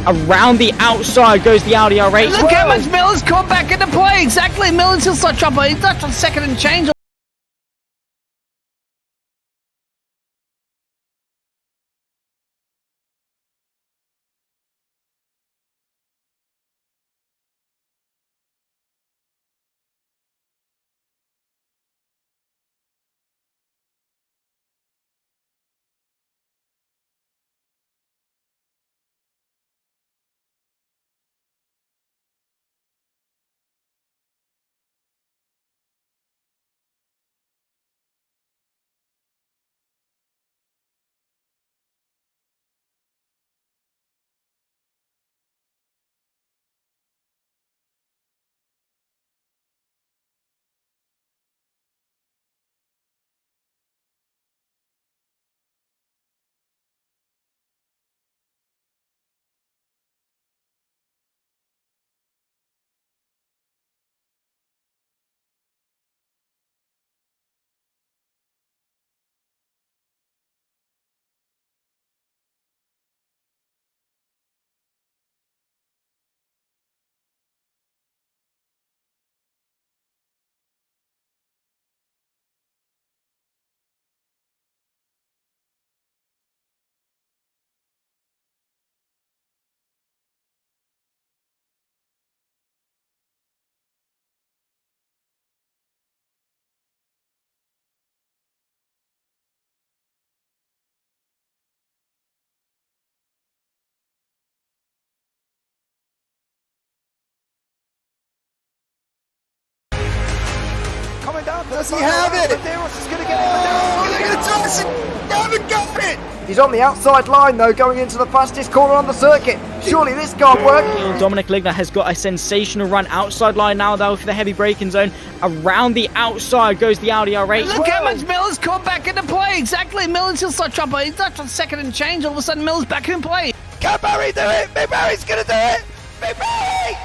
Around the outside goes the Audi R8. Look how much Miller's caught back into play. Exactly, Miller's still start trouble. He's not on second and change. Coming down. Does he have it? Medeiros is going to get it. Haven't got it! He's on the outside line though, going into the fastest corner on the circuit. Surely this can't work. Dominic Ligner has got a sensational run outside line now though for the heavy braking zone. Around the outside goes the Audi R8. Look how much Miller's caught back into play. Exactly, Miller's still start trouble. He's not on second and change. All of a sudden, Miller's back in play. Can Barry do it? Big Barry's going to do it. Big Barry!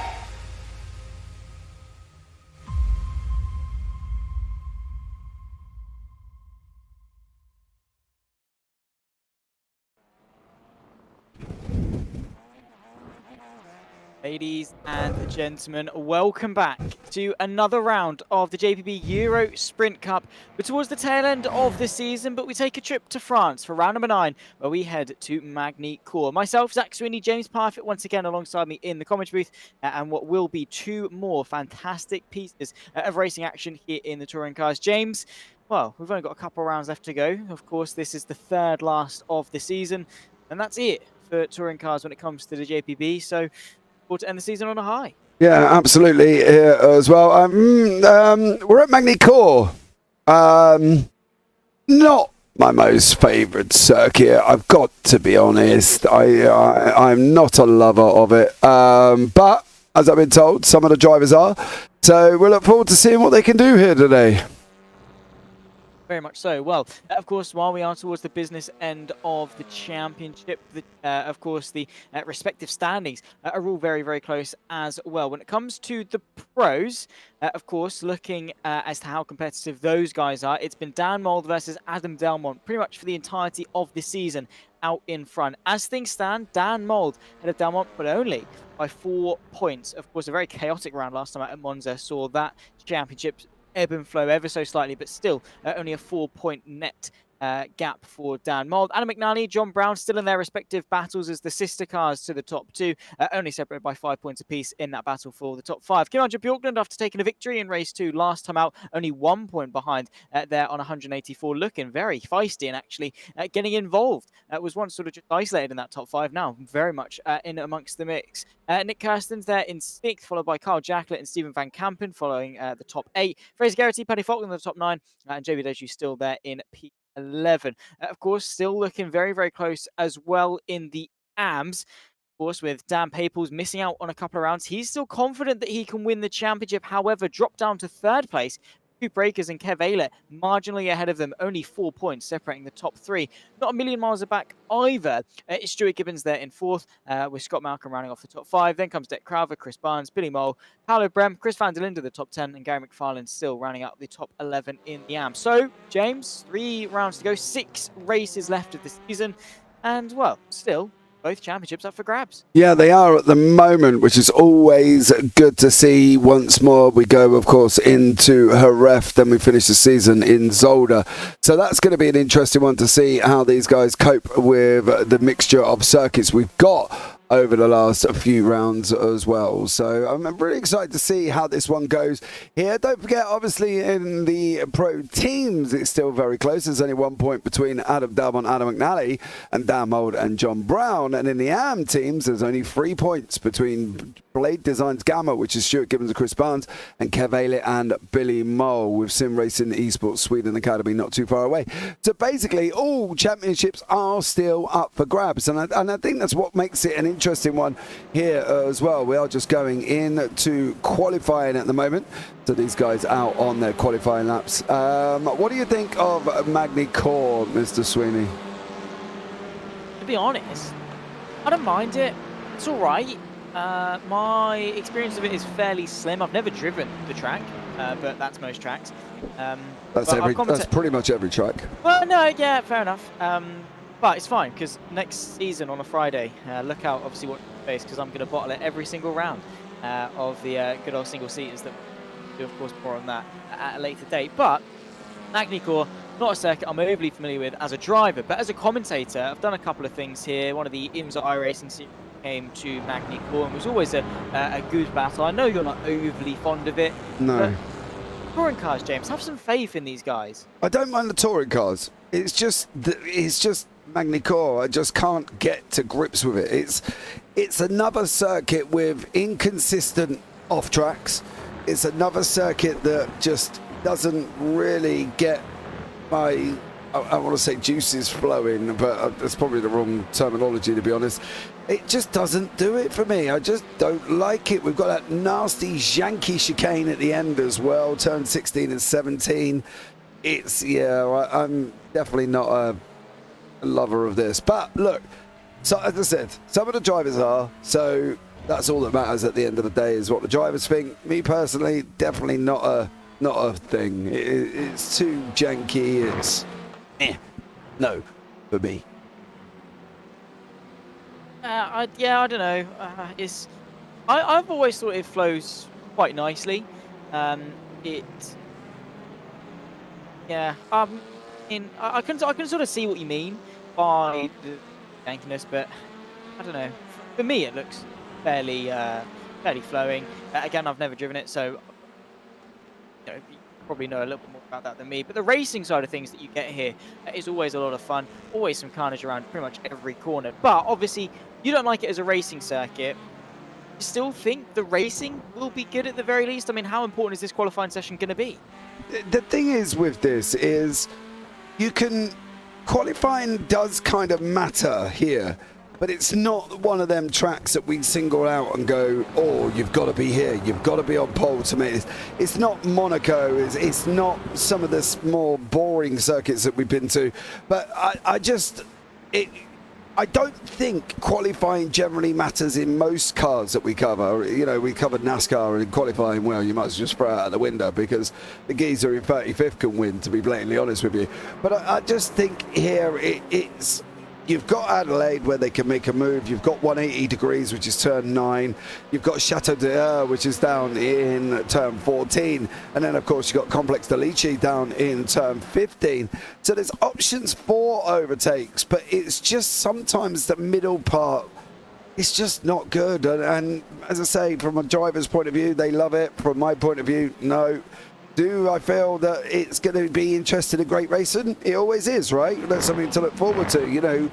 Ladies and gentlemen, welcome back to another round of the JPB Euro Sprint Cup. We're towards the tail end of the season, but we take a trip to France for round number 9, where we head to Magny Cours. Myself, Zach Sweeney, James Parfitt once again alongside me in the commentary booth, and what will be 2 more fantastic pieces of racing action here in the touring cars. James, well, we've only got a couple of rounds left to go. Of course, this is the 3rd last of the season, and that's it for touring cars when it comes to the JPB. So, to end the season on a high. Yeah, absolutely. Here as well. We're at Magny Cours. Not my most favoured circuit. I've got to be honest. I'm not a lover of it. But as I've been told, some of the drivers are. So we'll look forward to seeing what they can do here today. Very much so. Well, of course, while we are towards the business end of the championship, of course, the respective standings are all very, very close as well. When it comes to the pros, of course, looking as to how competitive those guys are, it's been Dan Mould versus Adam Delmont pretty much for the entirety of the season out in front. As things stand, Dan Mould ahead of Delmont, but only by 4 points. Of course, a very chaotic round last time out at Monza saw that championship ebb and flow ever so slightly, but still only a 4-point net gap for Dan Mould. Adam McNally, John Brown still in their respective battles as the sister cars to the top 2, only separated by 5 points apiece in that battle for the top 5. Kim Bjorklund, after taking a victory in race 2 last time out, only 1 point behind there on 184, looking very feisty and actually getting involved. Was once sort of just isolated in that top 5, now very much in amongst the mix. Nick Kirsten's there in 6th, followed by Carl Jacklett and Stephen Van Kampen following the top 8. Fraser Garrity, Paddy Falkland in the top 9, and JB Deju still there in P11. Of course, still looking very, very close as well in the AMS. Of course, with Dan Paples missing out on a couple of rounds, he's still confident that he can win the championship. However, dropped down to 3rd place. 2 breakers and Kev Aylett marginally ahead of them, only 4 points separating the top 3. Not a million miles back either. It's Stuart Gibbons there in 4th, with Scott Malcolm rounding off the top 5. Then comes Dick Crowther, Chris Barnes, Billy Mole, Paolo Brem, Chris van der Linde the top 10, and Gary McFarlane still rounding out the top 11 in the AM. So, James, 3 rounds to go, 6 races left of the season, and, well, still both championships up for grabs. Yeah, they are at the moment, which is always good to see. Once more, we go, of course, into Jerez, then we finish the season in Zolder. So that's going to be an interesting one to see how these guys cope with the mixture of circuits we've got over the last few rounds as well. So I'm really excited to see how this one goes here. Don't forget, obviously, in the pro teams, it's still very close. There's only 1 point between Adam Dalmont, Adam McNally, and Dan Mould and John Brown. And in the AM teams, there's only 3 points between Blade Designs Gamma, which is Stuart Gibbons and Chris Barnes, and Kev Ailey and Billy Mole, with Sim Racing Esports Sweden Academy not too far away. So basically, all championships are still up for grabs. And I think that's what makes it an interesting one here as well. We are just going into qualifying at the moment. So these guys out on their qualifying laps. What do you think of Magny Cours, Mr. Sweeney? To be honest, I don't mind it. It's all right. My experience of it is fairly slim. I've never driven the track, but that's most tracks. That's pretty much every track. Well, no, yeah, fair enough. But it's fine, because next season on a Friday, look out, obviously, watch the face, because I'm going to bottle it every single round of the good old single-seaters that we'll do, of course, more on that at a later date. But Magny Cours, not a circuit I'm overly familiar with as a driver, but as a commentator, I've done a couple of things here. One of the IMSA iRacing series came to Magny Cours, and it was always a good battle. I know you're not overly fond of it. No. But touring cars, James, have some faith in these guys. I don't mind the touring cars. It's just Magny Cours. I just can't get to grips with it. It's another circuit with inconsistent off tracks. It's another circuit that just doesn't really get my, I want to say juices flowing, but that's probably the wrong terminology, to be honest. It just doesn't do it for me. I just don't like it. We've got that nasty Yankee chicane at the end as well, turn 16 and 17. I'm definitely not a lover of this. But look, so as I said, some of the drivers are, so that's all that matters at the end of the day, is what the drivers think. Me personally, definitely not a thing. It's too janky. It's no for me. I don't know. I've always thought it flows quite nicely. I can sort of see what you mean by the jankiness, but I don't know. For me, it looks fairly flowing. Again, I've never driven it, so you probably know a little bit more about that than me. But the racing side of things that you get here is always a lot of fun. Always some carnage around pretty much every corner. But obviously, you don't like it as a racing circuit. You still think the racing will be good at the very least? I mean, how important is this qualifying session going to be? The thing is with this is qualifying does kind of matter here, but it's not one of them tracks that we single out and go, oh, you've got to be here, you've got to be on pole to make this. It's not Monaco, it's not some of the more boring circuits that we've been to, but I don't think qualifying generally matters in most cars that we cover. We covered NASCAR, and qualifying, well, you might as well just throw it out the window because the geezer in 35th can win, to be blatantly honest with you. But I just think here it's... You've got Adelaide, where they can make a move. You've got 180 degrees, which is turn 9. You've got Chateau d'Eur, which is down in turn 14. And then, of course, you've got Complex de Lici down in turn 15. So there's options for overtakes, but it's just sometimes the middle part, it's just not good. And as I say, from a driver's point of view, they love it. From my point of view, no. Do I feel that it's going to be interesting in great racing? It always is, right? That's something to look forward to,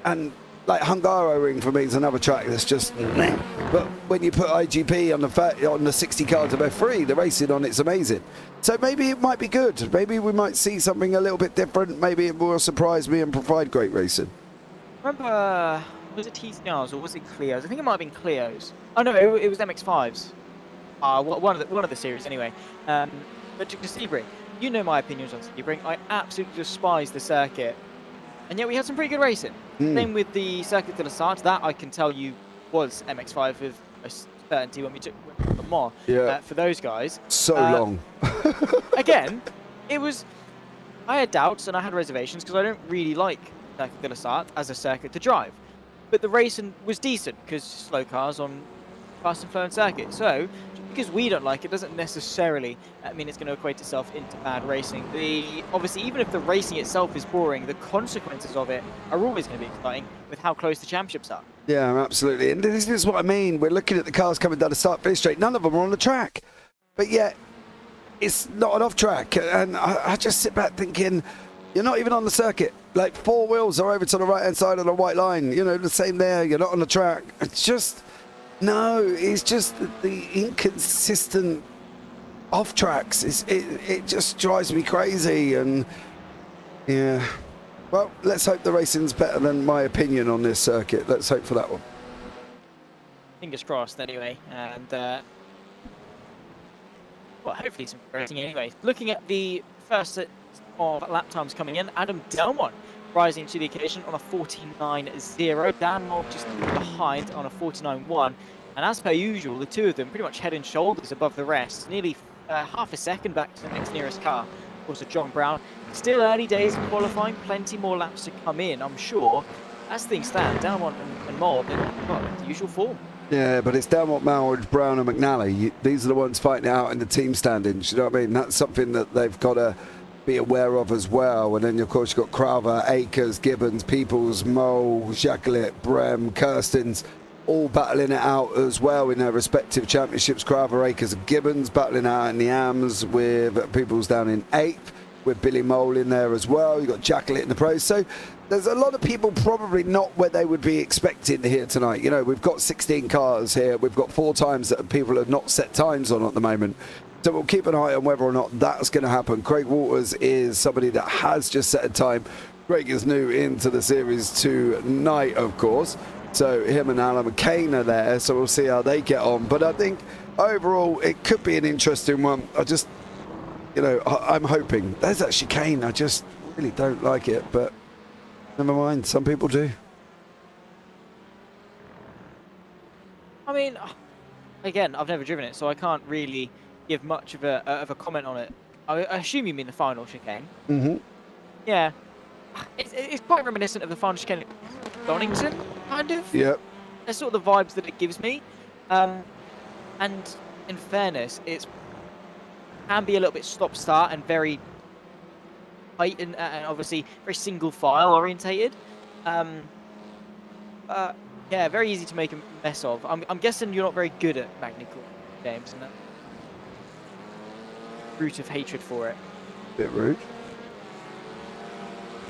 And like Hungaroring for me is another track that's just meh. But when you put IGP on the 60 cars of F3, the racing on it's amazing. So maybe it might be good. Maybe we might see something a little bit different. Maybe it will surprise me and provide great racing. Remember, was it TCRs or was it Clios? I think it might have been Clios. Oh no, it was MX-5s. One of the series anyway. But to Sebring, you know my opinions on Sebring. I absolutely despise the circuit, and yet we had some pretty good racing. Same with the Circuit de la Sarthe. That I can tell you was MX-5 with a certainty when we took the more. Yeah. For those guys. So long. Again, it was. I had doubts and I had reservations because I don't really like Circuit de la Sarthe as a circuit to drive. but the racing was decent because slow cars on fast and flowing circuit. So just because we don't like it doesn't necessarily mean it's going to equate itself into bad racing. Obviously, even if the racing itself is boring, the consequences of it are always going to be exciting with how close the championships are. Yeah, absolutely. And this is what I mean. We're looking at the cars coming down the start-finish straight. None of them are on the track. But yet, it's not an off-track. And I just sit back thinking, you're not even on the circuit. Like, 4 wheels are over to the right-hand side of the white line. You know, the same there. You're not on the track. It's just... No, it's just the inconsistent off-tracks. It just drives me crazy. And, yeah... Well, let's hope the racing's better than my opinion on this circuit. Let's hope for that one. Fingers crossed, anyway. And, well, hopefully some racing anyway. Looking at the first set of lap times coming in, Adam Delmont rising to the occasion on a 49.0. Dan Moore just behind on a 49.1. And as per usual, the two of them pretty much head and shoulders above the rest. Nearly half a second back to the next nearest car. Of course, John Brown. Still early days in qualifying, plenty more laps to come in, I'm sure. As things stand, Delmont and Moore, they've got the usual form. Yeah, but it's Delmont, Moward, Brown and McNally. These are the ones fighting it out in the team standings. You know what I mean? That's something that they've got to be aware of as well. And then, of course, you've got Crowther, Akers, Gibbons, Peoples, Mole, Jacqueline, Brem, Kirstens, all battling it out as well in their respective championships. Crowther, Akers and Gibbons battling out in the AMs with Peoples down in 8th. With Billy Mole in there as well. You've got Jacqueline in the pros. So there's a lot of people probably not where they would be expecting here tonight. You know, we've got 16 cars here. We've got 4 times that people have not set times on at the moment. So we'll keep an eye on whether or not that's going to happen. Craig Waters is somebody that has just set a time. Craig is new into the series tonight, of course. So him and Alan McCain are there. So we'll see how they get on. But I think overall it could be an interesting one. You know, I'm hoping. There's that chicane. I just really don't like it, but never mind. Some people do. I mean, again, I've never driven it, so I can't really give much of a comment on it. I assume you mean the final chicane. Mm-hmm. Yeah. It's quite reminiscent of the final chicane at Donington, kind of. Yep. That's sort of the vibes that it gives me. And in fairness, it can be a little bit stop-start and very tight and obviously very single file orientated. Yeah, very easy to make a mess of. I'm guessing you're not very good at Magny Cours games, and that root of hatred for it. Bit rude.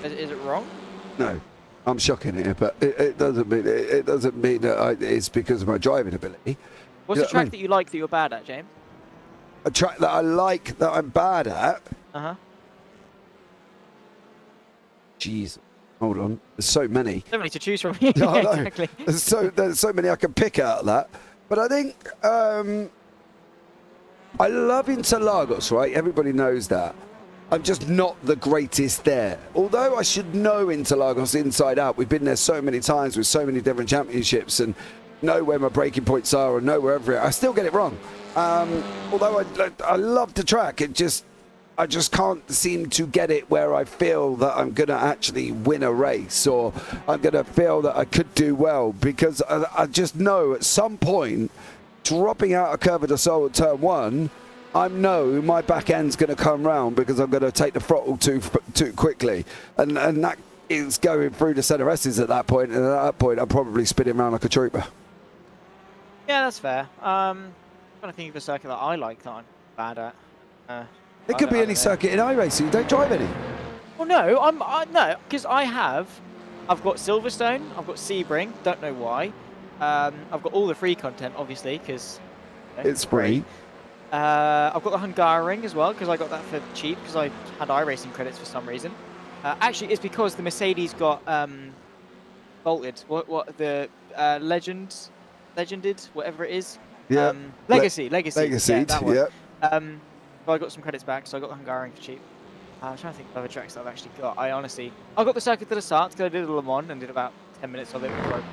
Is it wrong? No, I'm shocking here, but it doesn't mean that it's because of my driving ability. What's the track that you like that you're bad at, James? A track that I like that I'm bad at. Jeez, hold on. There's so many. So many to choose from. Yeah, exactly. There's so many I can pick out of that. But I think I love Interlagos, right? Everybody knows that. I'm just not the greatest there. Although I should know Interlagos inside out. We've been there so many times with so many different championships and know where my breaking points are and know wherever I still get it wrong. Although I love the track, I just can't seem to get it where I feel that I'm going to actually win a race or I'm going to feel that I could do well, because I just know at some point dropping out a Curva del Sol at turn 1, I know my back end's going to come round because I'm going to take the throttle too quickly, and that is going through the centre S's at that point, and at that point I'm probably spinning around like a trooper. Yeah, that's fair. I'm trying to think of a circuit that I like that I'm bad at. It could be any circuit in iRacing. You don't drive any. Well, no, no, because I've got Silverstone, I've got Sebring, don't know why. I've got all the free content, obviously, because it's free. I've got the Hungaroring as well, because I got that for cheap, because I had iRacing credits for some reason. Actually, it's because the Mercedes got bolted. What the legended, whatever it is. Yeah. Legacy. Yeah, that one. Yep. So I got some credits back, so I got the Hungaroring for cheap. I'm trying to think of other tracks that I've actually got. I got the circuit to the start, because I did a Le Mans and did about 10 minutes of it before I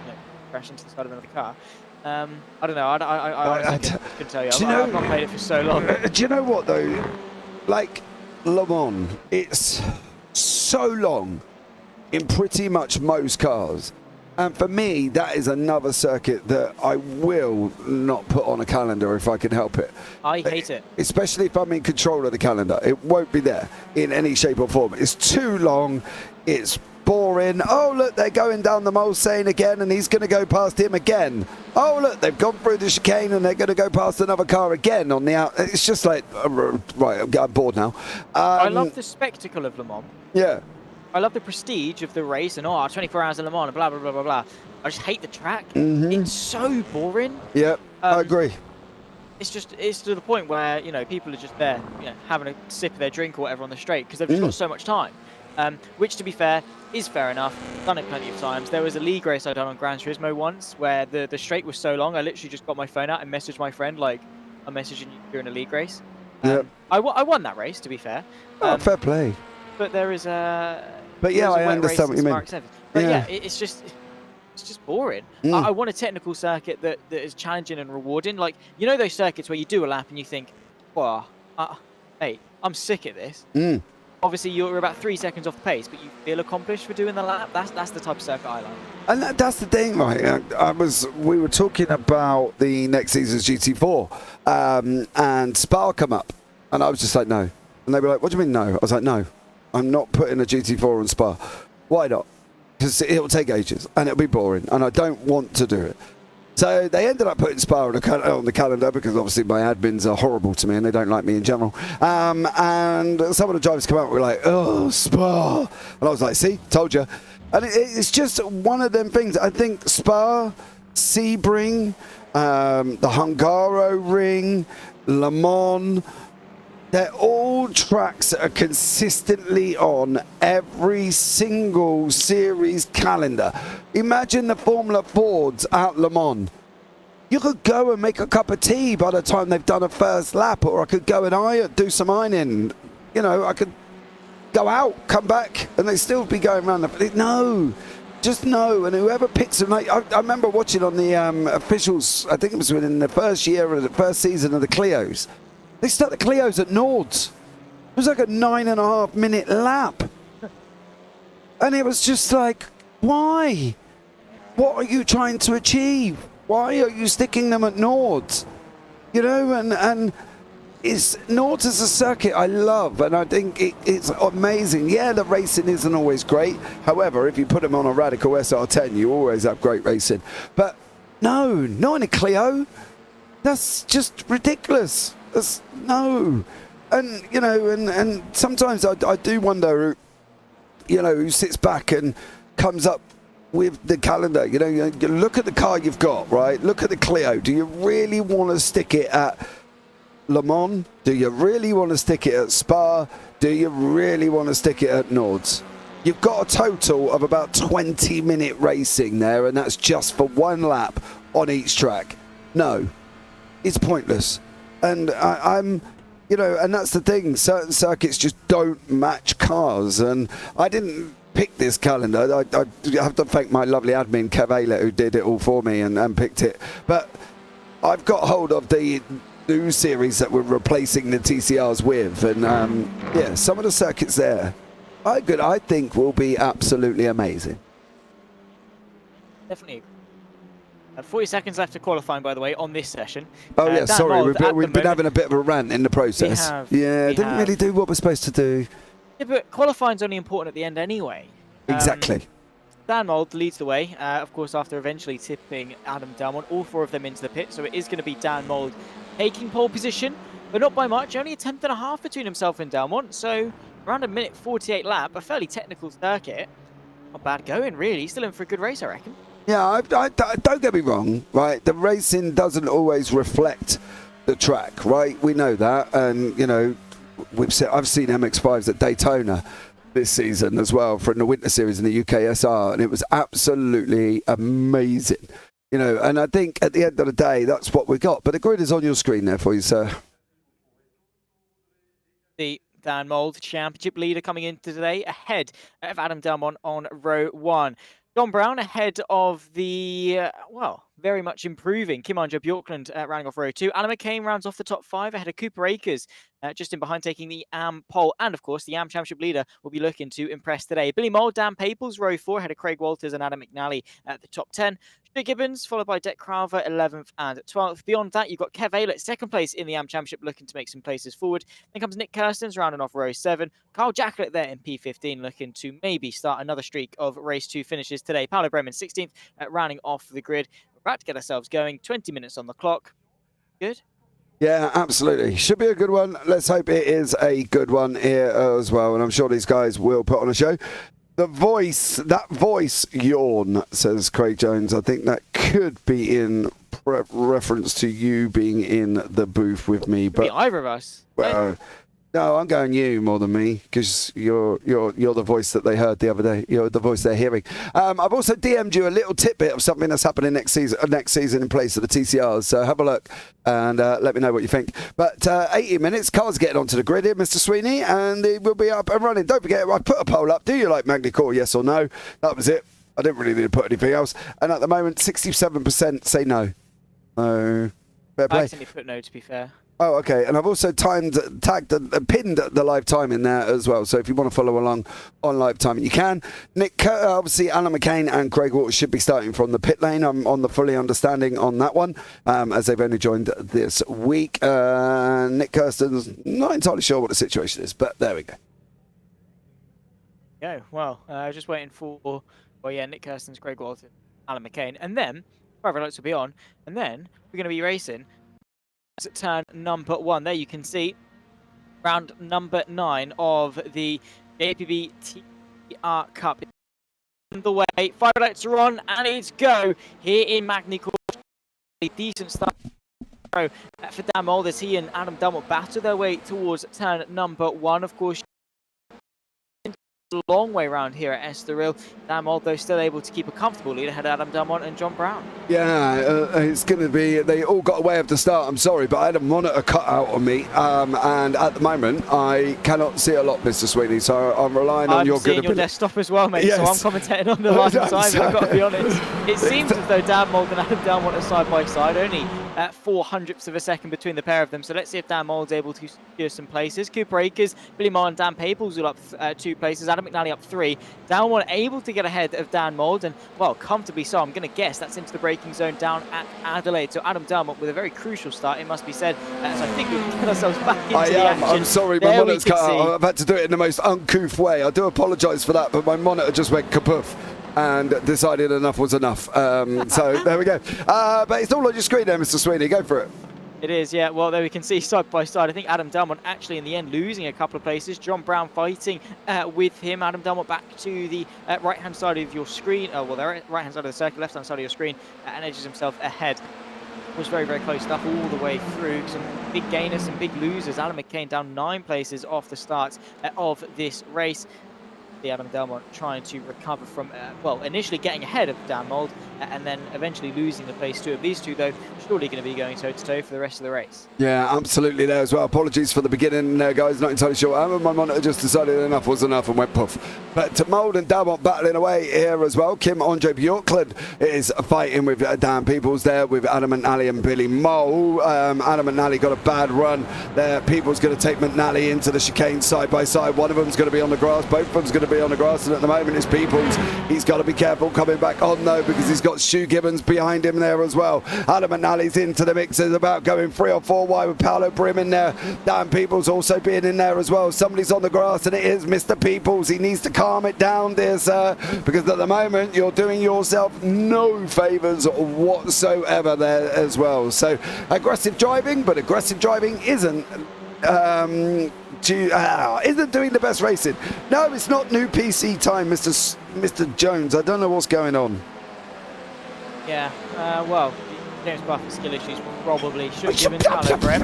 crashed into the side of another car. I don't know. I honestly couldn't tell you. I've not played it for so long. Do you know what, though? Like, Le Mans, it's so long in pretty much most cars. And for me, that is another circuit that I will not put on a calendar if I can help it. I hate it. Especially if I'm in control of the calendar. It won't be there in any shape or form. It's too long. It's boring. Oh, look, they're going down the Mulsanne again, and he's going to go past him again. Oh, look, they've gone through the chicane, and they're going to go past another car again on the out. It's just like, right, I'm bored now. I love the spectacle of Le Mans. Yeah. I love the prestige of the race and 24 hours in Le Mans and blah, blah, blah, blah, blah. I just hate the track. It's so boring. Yeah, I agree. It's to the point where, you know, people are just there, you know, having a sip of their drink or whatever on the straight because they've just got so much time. Which, to be fair, is fair enough. Done it plenty of times. There was a league race I done on Gran Turismo once where the straight was so long, I literally just got my phone out and messaged my friend, like, I'm messaging you during a league race. I won that race, to be fair. Fair play. But there is a... But yeah, I understand what you mean. But yeah, it's just boring. I want a technical circuit that is challenging and rewarding. Like, you know those circuits where you do a lap and you think, wow, hey, I'm sick at this. Obviously, you're about 3 seconds off pace, but you feel accomplished for doing the lap. That's the type of circuit I like. And that's the thing, right? We were talking about the next season's GT4, and Spa come up, and I was just like, no. And they were like, what do you mean no? I was like, no. I'm not putting a GT4 on Spa. Why not? Because it'll take ages and it'll be boring and I don't want to do it. So they ended up putting Spa on the calendar because obviously my admins are horrible to me and they don't like me in general. And some of the drivers come out and were like, oh, Spa. And I was like, see, told you. And it's just one of them things. I think Spa, Sebring, the Hungaroring, Le Mans, they're all tracks that are consistently on every single series calendar. Imagine the Formula Fords at Le Mans. You could go and make a cup of tea by the time they've done a first lap, or I could go and do some ironing. You know, I could go out, come back, and they'd still be going around. No, just no. And whoever picks them, like, I remember watching on the officials, I think it was within the first year of the first season of the Clios. They start the Clios at Nords. It was like a 9.5 minute lap. And it was just like, why? What are you trying to achieve? Why are you sticking them at Nords? You know, and Nords is a circuit I love, and I think it's amazing. Yeah, the racing isn't always great. However, if you put them on a Radical SR10, you always have great racing. But no, not in a Clio. That's just ridiculous. No. And, you know, and sometimes I do wonder, you know, who sits back and comes up with the calendar. You know, you look at the car you've got, right? Look at the Clio. Do you really want to stick it at Le Mans? Do you really want to stick it at Spa? Do you really want to stick it at Nords? You've got a total of about 20-minute racing there, and that's just for one lap on each track. No, it's pointless. And I'm, you know, and that's the thing. Certain circuits just don't match cars. And I didn't pick this calendar. I have to thank my lovely admin, Kev Aylett, who did it all for me and picked it. But I've got hold of the new series that we're replacing the TCRs with. And, yeah, some of the circuits there, I think will be absolutely amazing. Definitely. 40 seconds left to qualifying, by the way, on this session. Oh, yeah, sorry. We've been having a bit of a rant in the process. Didn't really do what we're supposed to do. Yeah, but qualifying's only important at the end anyway. Exactly. Dan Mould leads the way, of course, after eventually tipping Adam Dalmont, all four of them into the pit. So it is going to be Dan Mould taking pole position, but not by much. Only a tenth and a half between himself and Dalmont. So around a minute 48 lap, a fairly technical circuit. Not bad going, really. Still in for a good race, I reckon. Yeah, don't get me wrong, right? The racing doesn't always reflect the track, right? We know that, and you know, I've seen MX-5s at Daytona this season as well from the Winter Series in the UKSR, and it was absolutely amazing, you know. And I think at the end of the day, that's what we got. But the grid is on your screen there for you, sir. The Dan Mould championship leader coming into today ahead of Adam Dalmont on row 1. John Brown ahead of the, well, very much improving. Kim Bjorklund rounding off row 2. Anna McCain rounds off the top 5 ahead of Cooper Akers, just in behind, taking the AM pole. And of course, the AM Championship leader will be looking to impress today. Billy Mould, Dan Paples, row 4 ahead of Craig Walters and Adam McNally at the top 10. Stuart Gibbons, followed by Deck Crowther, 11th and 12th. Beyond that, you've got Kev Aylett, second place in the AM Championship, looking to make some places forward. Then comes Nick Kirstens, rounding off row 7. Carl Jacklett there in P15, looking to maybe start another streak of race 2 finishes today. Paolo Bremen, 16th, rounding off the grid. We're about to get ourselves going. 20 minutes on the clock. Good? Yeah, absolutely. Should be a good one. Let's hope it is a good one here as well. And I'm sure these guys will put on a show. That voice yawn, says Craig Jones. I think that could be in reference to you being in the booth with me. But either of us. Well, no, I'm going you more than me, because you're the voice that they heard the other day. You're the voice they're hearing. I've also DM'd you a little tidbit of something that's happening next season in place of the TCRs. So have a look and let me know what you think. But 80 minutes, cars getting onto the grid here, Mr. Sweeney, and they will be up and running. Don't forget, I put a poll up. Do you like Magny Cours, yes or no? That was it. I didn't really need to put anything else. And at the moment, 67% say no. So, fair play. I accidentally put no, to be fair. Oh, okay. And I've also tagged and pinned the live time in there as well. So if you want to follow along on live timing, you can. Nick, obviously, Alan McCain and Craig Waters should be starting from the pit lane. I'm on the fully understanding on that one, as they've only joined this week. Nick Kirsten's not entirely sure what the situation is, but there we go. Yeah, well, just waiting for, Nick Kirsten's, Craig Walton, Alan McCain. And then, private lights will be on. And then we're going to be racing at turn number 1. There you can see round number 9 of the JPB TCR Cup in the way. Fire lights are on and it's go here in Magny Cours. A decent start for Dan Mould as he and Adam Dunn will battle their way towards turn number 1. Of course, a long way around here at Estoril. Dan Mould, though, still able to keep a comfortable lead ahead of Adam Dumont and John Brown. Yeah, it's going to be, they all got away at the start, I'm sorry, but I had a monitor cut out on me, and at the moment, I cannot see a lot, Mr. Sweeney, so I'm relying on your good ability. I'm seeing your desktop as well, mate, yes. So I'm commentating on the live side, I've got to be honest. It seems as though Dan Mould and Adam Dumont are side by side, only at 0.04 of a second between the pair of them, so let's see if Dan Mould's able to secure some places. Cooper Akers, Billy Moore and Dan Paples will up 2 places, Adam McNally up 3. Downward able to get ahead of Dan Mould, and well, comfortably so. I'm going to guess that's into the braking zone down at Adelaide. So Adam Dumont with a very crucial start, it must be said. So I think we can get ourselves back into the action. I'm sorry, my monitor's cut out. I've had to do it in the most uncouth way. I do apologise for that, but my monitor just went kapoof and decided enough was enough. So there we go. But it's all on your screen there, Mr. Sweeney. Go for it. It is, yeah. Well, there we can see side by side. I think Adam Dumont actually in the end losing a couple of places. John Brown fighting with him. Adam Dumont back to the right-hand side of your screen. Oh, well, the right-hand side of the circle, left-hand side of your screen, and edges himself ahead. It was very, very close stuff all the way through. Some big gainers, some big losers. Alan McCain down 9 places off the start of this race. The Adam Dumont trying to recover from, well, initially getting ahead of Dan Mould and then eventually losing the place too. These two, though, surely going to be going toe-to-toe for the rest of the race. Yeah, absolutely there as well. Apologies for the beginning there, guys. Not entirely sure. My monitor just decided enough was enough and went poof. But Mould and Dumont battling away here as well. Kim Bjorklund is fighting with Dan Peoples there with Adam McNally and Billy Mould. Adam McNally got a bad run there. Peoples going to take McNally into the chicane side by side. One of them's going to be on the grass. Both of them's going to be on the grass, and at the moment it's Peoples. He's got to be careful coming back on though, because he's got Stu Gibbons behind him there as well. Adam McNally's into the mix. There's about going 3 or 4 wide with Paolo Brim in there. Dan Peoples also being in there as well. Somebody's on the grass, and it is Mr. Peoples. He needs to calm it down, dear sir, because at the moment you're doing yourself no favours whatsoever there as well. So aggressive driving, but aggressive driving isn't isn't doing the best racing. No, it's not new PC time, Mr. Jones. I don't know what's going on. Yeah, well, James Buffer's skill issues probably should give him Paolo Brim.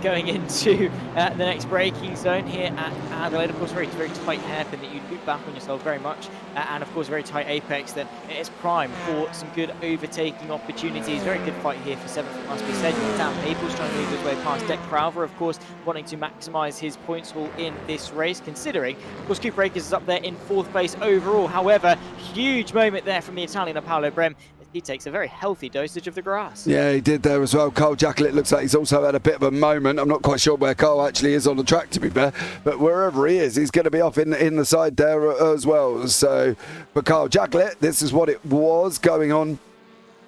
Going into the next braking zone here at Adelaide. Of course, very, very tight hairpin that you loop back on yourself very much. And of course, very tight apex that it is prime for some good overtaking opportunities. Very good fight here for 7th, it must be said. Dan Peoples trying to move his way past Deck Crowther, of course, wanting to maximise his points haul in this race, considering, of course, Cooper Akers is up there in 4th place overall. However, huge moment there from the Italian Paolo Brim. he takes a very healthy dosage of the grass. Yeah, he did there as well. Carl Jacklett looks like he's also had a bit of a moment. I'm not quite sure where Carl actually is on the track, to be fair, but wherever he is, he's going to be off in the side there as well. So for Carl Jacklett, this is what it was going on.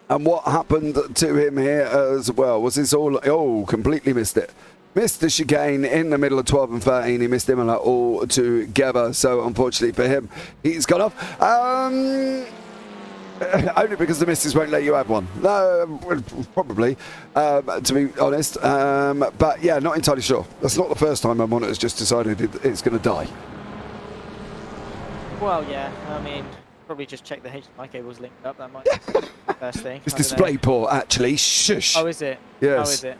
And what happened to him here as well? Was this all... Oh, completely missed it. Missed the chicane in the middle of 12 and 13. He missed Imola all together. So unfortunately for him, he's gone off. Only because the missus won't let you have one. No, probably, to be honest. But yeah, not entirely sure. That's not the first time a monitor's just decided it's going to die. Well, yeah, I mean, probably just check the HDMI cables linked up. That might be the first thing. It's DisplayPort, actually. Shush. Oh, is it? Yes. Oh, is it?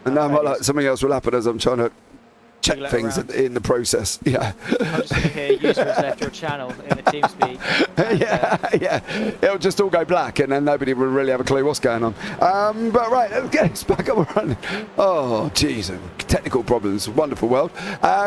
And now something else will happen as I'm trying to check things in the process. Yeah. I'm just going to hear user has left your channel in the TeamSpeak. Yeah. It'll just all go black and then nobody will really have a clue what's going on. But right, let's get this back up and running. Oh, jeez. Technical problems. Wonderful world.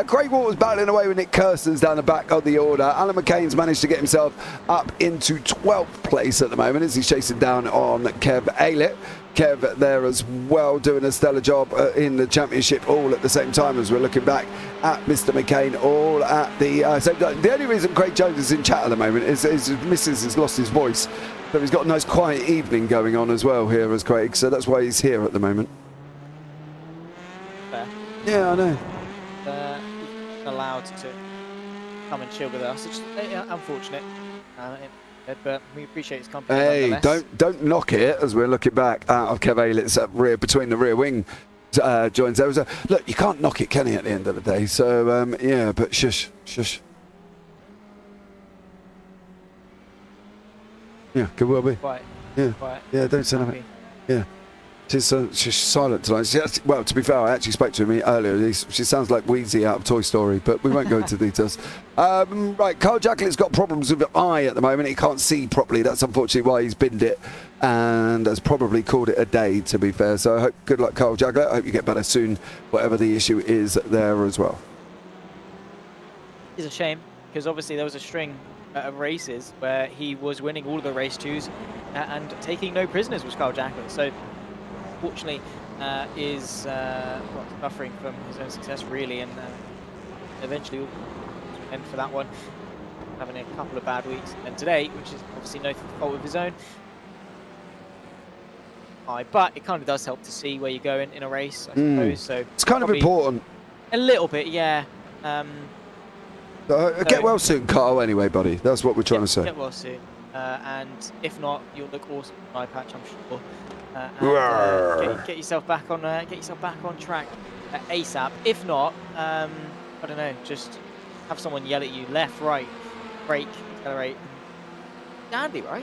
Craig Waters battling away with Nick Kirstens down the back of the order. Alan McCain's managed to get himself up into 12th place at the moment as he's chasing down on Kev Aylett. Kev there as well, doing a stellar job in the championship, all at the same time as we're looking back at Mr. McCain, all at the same time. The only reason Craig Jones is in chat at the moment is his missus has lost his voice, so he's got a nice quiet evening going on as well here as Craig, so that's why he's here at the moment. Fair. Yeah, I know. Allowed to come and chill with us, which is unfortunate. But we appreciate his company. Hey, don't knock it as we're looking back out of Kev Aylett's rear between the rear wing joins. There was look, you can't knock it, can you? At the end of the day, so yeah, but shush. Yeah, could well be. Quiet. Yeah, Quiet. yeah, don't say nothing. Yeah. She's silent tonight. Well, to be fair, I actually spoke to him earlier. She sounds like Wheezy out of Toy Story, but we won't go into details. Right, Carl Jacklett's got problems with the eye at the moment. He can't see properly. That's unfortunately why he's binned it and has probably called it a day, to be fair. So I hope, good luck, Carl Jacklett. I hope you get better soon, whatever the issue is there as well. It's a shame, because obviously there was a string of races where he was winning all of the race twos and taking no prisoners was Carl Jacklett. So fortunately is suffering from his own success really, and eventually will end for that one, having a couple of bad weeks, and today, which is obviously no fault of his own, but it kind of does help to see where you're going in a race, I suppose. So it's kind of important. A little bit, yeah. Get well soon, Carl, anyway, buddy. That's what we're trying to say. Get well soon. And if not, you'll look awesome in eye patch, I'm sure. Get yourself back on track ASAP. If not, I don't know, just have someone yell at you left, right, brake, accelerate. Dandy, right?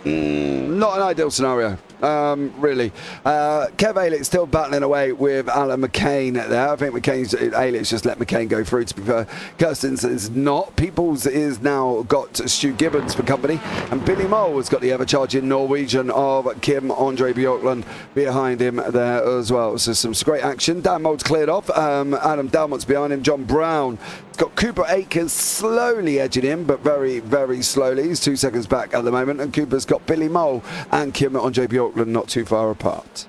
Not an ideal scenario, really. Kev Aylett's still battling away with Alan McCain there. I think Aylett's just let McCain go through, to be fair. Kirstens is not. Peoples is now got Stu Gibbons for company, and Billy Mole has got the ever-charging Norwegian of Kim Andre Bjorkland behind him there as well. So some great action. Dan Mold's cleared off. Adam Dalmont's behind him. John Brown got Cooper Akers slowly edging him, but very, very slowly. He's 2 seconds back at the moment, and Cooper's got Billy Mole and Kim Andre Bjorkland not too far apart.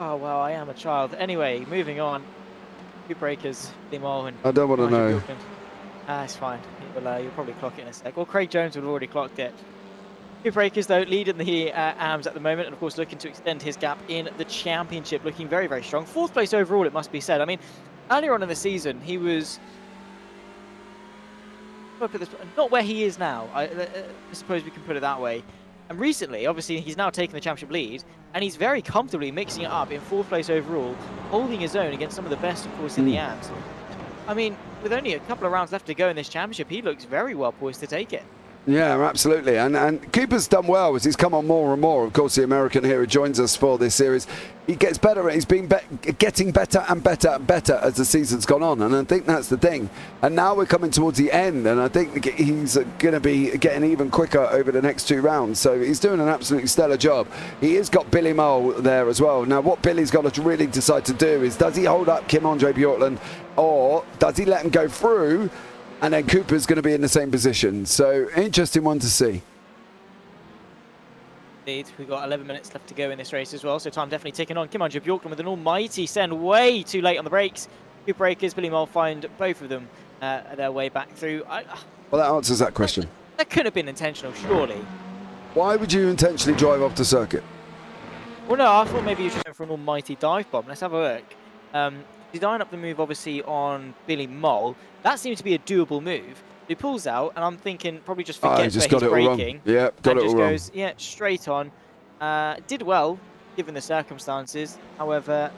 Oh, well, I am a child. Anyway, moving on. Cooper Akers, Billy Mole, and I don't want to know. It's fine. You'll probably clock it in a sec. Well, Craig Jones would have already clocked it. Cooper Akers, though, leading the AMS at the moment, and of course looking to extend his gap in the championship, looking very, very strong. 4th place overall, it must be said. I mean, earlier on in the season, he was not where he is now. I suppose we can put it that way. And recently, obviously, he's now taken the championship lead, and he's very comfortably mixing it up in 4th place overall, holding his own against some of the best, of course, in the AMS. I mean, with only a couple of rounds left to go in this championship, he looks very well poised to take it. Yeah, absolutely. And Cooper's done well as he's come on more and more. Of course, the American here who joins us for this series, he gets better. He's been getting better and better and better as the season's gone on. And I think that's the thing. And now we're coming towards the end, and I think he's going to be getting even quicker over the next 2 rounds. So he's doing an absolutely stellar job. He has got Billy Mole there as well. Now, what Billy's got to really decide to do is, does he hold up Kim Andre Bjorkland, or does he let him go through? And then Cooper's going to be in the same position. So, interesting one to see. Indeed, we've got 11 minutes left to go in this race as well, so time definitely ticking on. Kim Andrew Bjorklund with an almighty send way too late on the brakes. Two breakers, Billy Mole find both of them their way back through. Well, that answers that question. That couldn't have been intentional, surely. Why would you intentionally drive off the circuit? Well, no, I thought maybe he was just going for an almighty dive bomb. Let's have a look. He's eyeing up the move, obviously, on Billy Mole. That seems to be a doable move. He pulls out, and I'm thinking probably just forgets where he's braking. Yeah, got it all wrong. Goes, yeah, straight on. Did well, given the circumstances. However,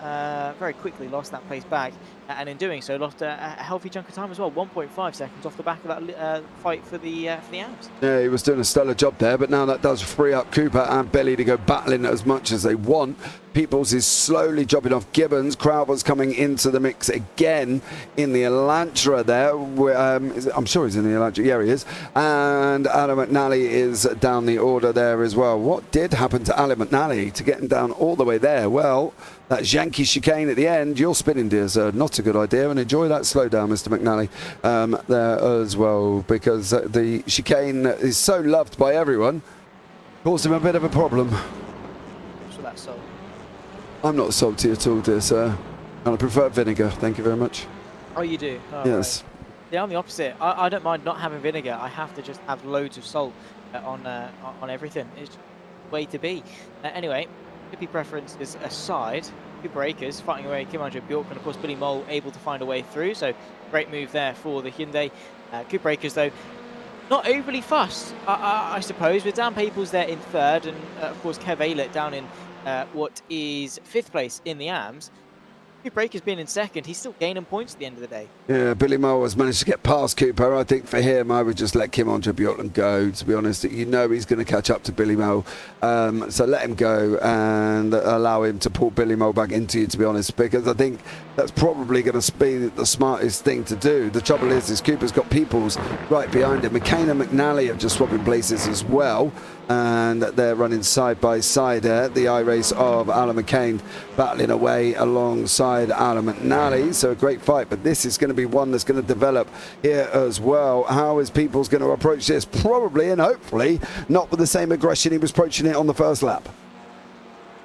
very quickly lost that place back. And in doing so, lost a healthy chunk of time as well. 1.5 seconds off the back of that fight for the Amps. Yeah, he was doing a stellar job there, but now that does free up Cooper and Billy to go battling as much as they want. Peoples is slowly dropping off Gibbons. Crowber's coming into the mix again in the Elantra there. I'm sure he's in the Elantra. Yeah, he is. And Adam McNally is down the order there as well. What did happen to Adam McNally to get him down all the way there? Well, that Yankee chicane at the end. You're spinning, dear sir. Not a good idea. And enjoy that slowdown, Mr. McNally, there as well, because the chicane is so loved by everyone. Caused him a bit of a problem. So that's so. I'm not salty at all, dear sir. And I prefer vinegar. Thank you very much. Oh, you do? Oh, yes. Right. Yeah, I'm the opposite. I don't mind not having vinegar. I have to just have loads of salt on everything. It's just the way to be. Anyway, hippie preferences aside, two breakers fighting away. Kim Andrew Bjork and of course Billy Mole able to find a way through. So great move there for the Hyundai. Two breakers though, not overly fussed, I suppose. With Dan Paples there in third, and of course Kev Aylett down in what is 5th place in the AMS. Two breakers being in second, he's still gaining points at the end of the day. Yeah, Billy Mole has managed to get past Cooper. I think for him, I would just let Kim Andrew Bjorklund go, to be honest. You know he's going to catch up to Billy Mole. So let him go and allow him to pull Billy Mole back into you, to be honest, because I think that's probably going to be the smartest thing to do. The trouble is Cooper's got Peoples right behind him. McCain and McNally have just swapping places as well. And they're running side by side there. The I-Race of Alan McCain battling away alongside Alan McNally. So a great fight, but this is going to be one that's going to develop here as well. How is Peoples going to approach this? Probably and hopefully not with the same aggression he was approaching it on the first lap.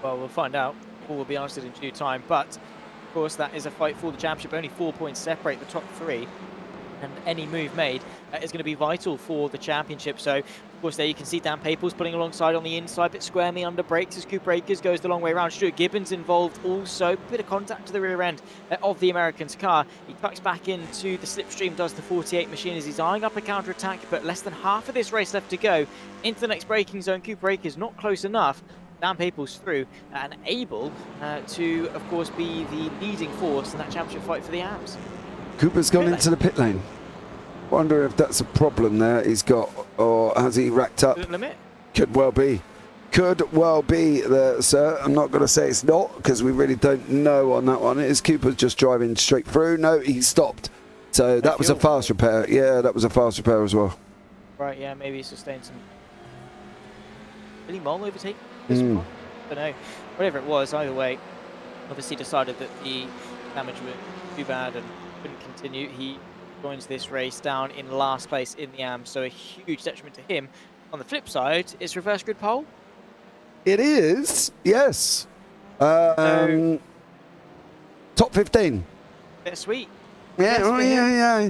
Well, we'll find out. All will be answered in due time. But, of course, that is a fight for the championship. Only 4 points separate the top three. And any move made is going to be vital for the championship. So, of course, there you can see Dan Paples pulling alongside on the inside, but squarely under brakes as Coupe Breakers goes the long way around. Stuart Gibbons involved also. Bit of contact to the rear end of the American's car. He tucks back into the slipstream, does the 48 machine as he's eyeing up a counter-attack, but less than half of this race left to go. Into the next braking zone, Coupe Breakers not close enough. Dan Paples through and able to, of course, be the leading force in that championship fight for the AMS. Cooper's gone into the pit lane. Wonder if that's a problem there he's got, or has he racked up? Limit? Could well be. Could well be there, sir. I'm not going to say it's not, because we really don't know on that one. Is Cooper just driving straight through? No, he stopped. So that was a fast repair. Yeah, that was a fast repair as well. Right, yeah, maybe he sustained some... Billy Mole overtake this one? I don't know. Whatever it was, either way, obviously decided that the damage was too bad and couldn't continue. He joins this race down in last place in the AM, so a huge detriment to him. On the flip side, it's reverse grid pole. It is, yes. Top 15. Bittersweet. Yeah, oh, yeah.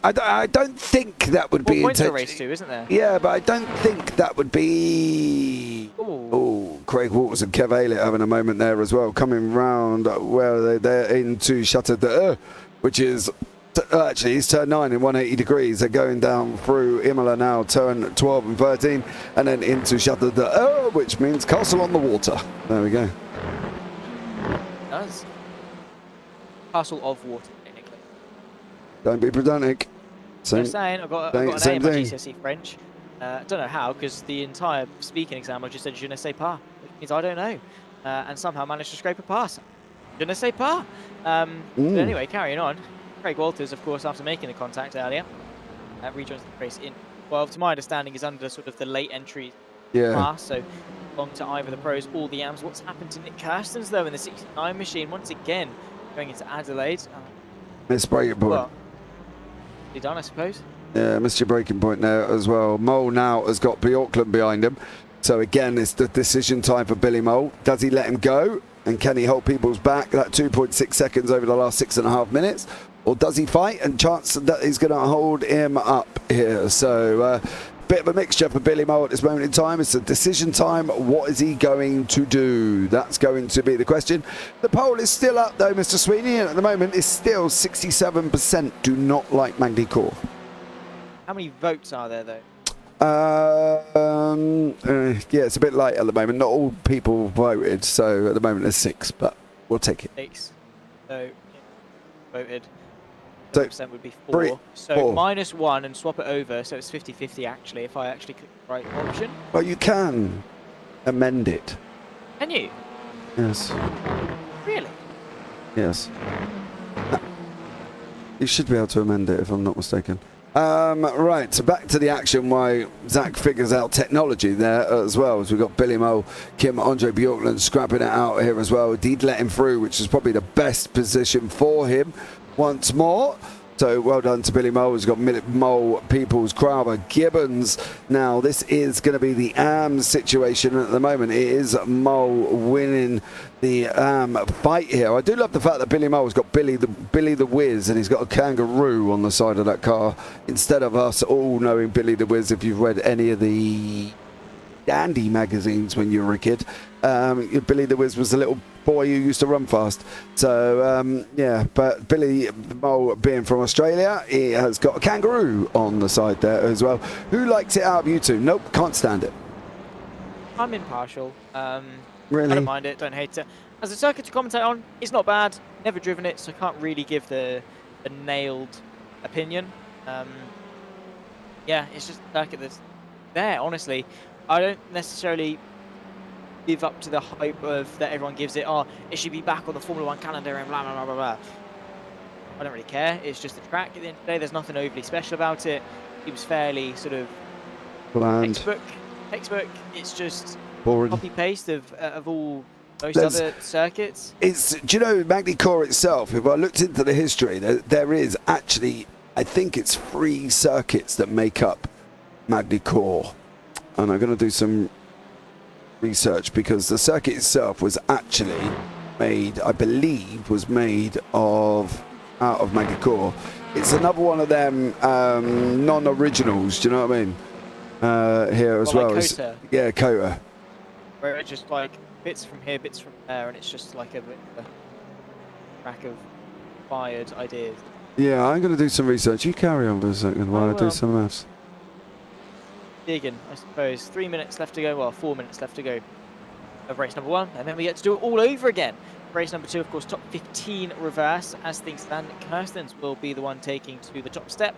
I don't think that would be points a race too, isn't there? Yeah, but I don't think that would be. Oh, Craig Waters and Kev Aylett having a moment there as well, coming round where they're into Chateau de which is actually it's turn 9 in 180 degrees. They're going down through Imola now, turn 12 and 13, and then into Chateau de which means Castle on the Water. There we go. It does. Castle of Water. Don't be pedantic. I'm saying I've got an A in my GCSE French. I don't know how, because the entire speaking exam I just said je ne sais pas, which means I don't know, and somehow managed to scrape a pass. Je ne sais pas. But anyway, carrying on. Craig Walters, of course, after making the contact earlier, rejoins the race in 12. To my understanding, is under sort of the late entry pass, so long to either the pros or the AMs. What's happened to Nick Kirstens though in the 69 machine once again going into Adelaide? Missed breaking point. Well, done, I suppose. Yeah, missed your breaking point there as well. Mole now has got Bjorklund behind him. So again, it's the decision time for Billy Mole. Does he let him go? And can he hold people's back that 2.6 seconds over the last 6.5 minutes? Or does he fight and chance that he's going to hold him up here? So bit of a mixture for Billy Mole at this moment in time. It's a decision time. What is he going to do? That's going to be the question. The poll is still up though, Mr. Sweeney, and at the moment it's still 67% do not like Magny Cours. How many votes are there, though? Yeah, it's a bit light at the moment. Not all people voted, so at the moment there's 6, but we'll take it. 6. So, yeah, voted. So, 100% would be 4. 3, So 4. -1 and swap it over, so it's 50-50 actually, if I actually click the right option. Well, you can amend it. Can you? Yes. Really? Yes. You should be able to amend it if I'm not mistaken. Right, so back to the action while Zach figures out technology there as well. As we've got Billy Mole, Kim, Andre Bjorkland scrapping it out here as well. Did let him through, which is probably the best position for him once more. So well done to Billy Mole. He's got Mole, Peoples, Crowber, Gibbons. Now this is going to be the AM situation at the moment. It is Mole winning the fight here. I do love the fact that Billy Mole's got Billy the Whiz, and he's got a kangaroo on the side of that car instead of us all knowing Billy the Whiz. If you've read any of the Dandy magazines when you were a kid, Billy the Whiz was a little boy who used to run fast. So yeah, but Billy Mole being from Australia, he has got a kangaroo on the side there as well. Who likes it out of you two? Nope, can't stand it. I'm impartial. Really? I don't mind it, don't hate it. As a circuit to commentate on, it's not bad. Never driven it, so I can't really give a nailed opinion. Yeah, it's just a circuit that's there, honestly. I don't necessarily live up to the hype of that everyone gives it. Oh, it should be back on the Formula 1 calendar and blah, blah, blah, blah, blah. I don't really care. It's just a track at the end of the day. There's nothing overly special about it. It was fairly sort of Bland. textbook. It's just Boring. copy-paste of most other circuits. It's, do you know, Magny Cours itself, if I looked into the history, there is actually, I think it's 3 circuits that make up Magny Cours. And I'm going to do some research because the circuit itself was actually made, I believe, was made out of Magny Cours. It's another one of them non-originals, do you know what I mean? Here as well. Like Kota. Yeah, Kota. Where it's just like bits from here, bits from there, and it's just like a track of fired ideas. Yeah, I'm going to do some research. You carry on for a second while I do some maths. Digging, I suppose. 3 minutes left to go. Well, 4 minutes left to go of race number 1, and then we get to do it all over again. Race number 2, of course, top 15 reverse. As things stand, Kirstens will be the one taking to the top step.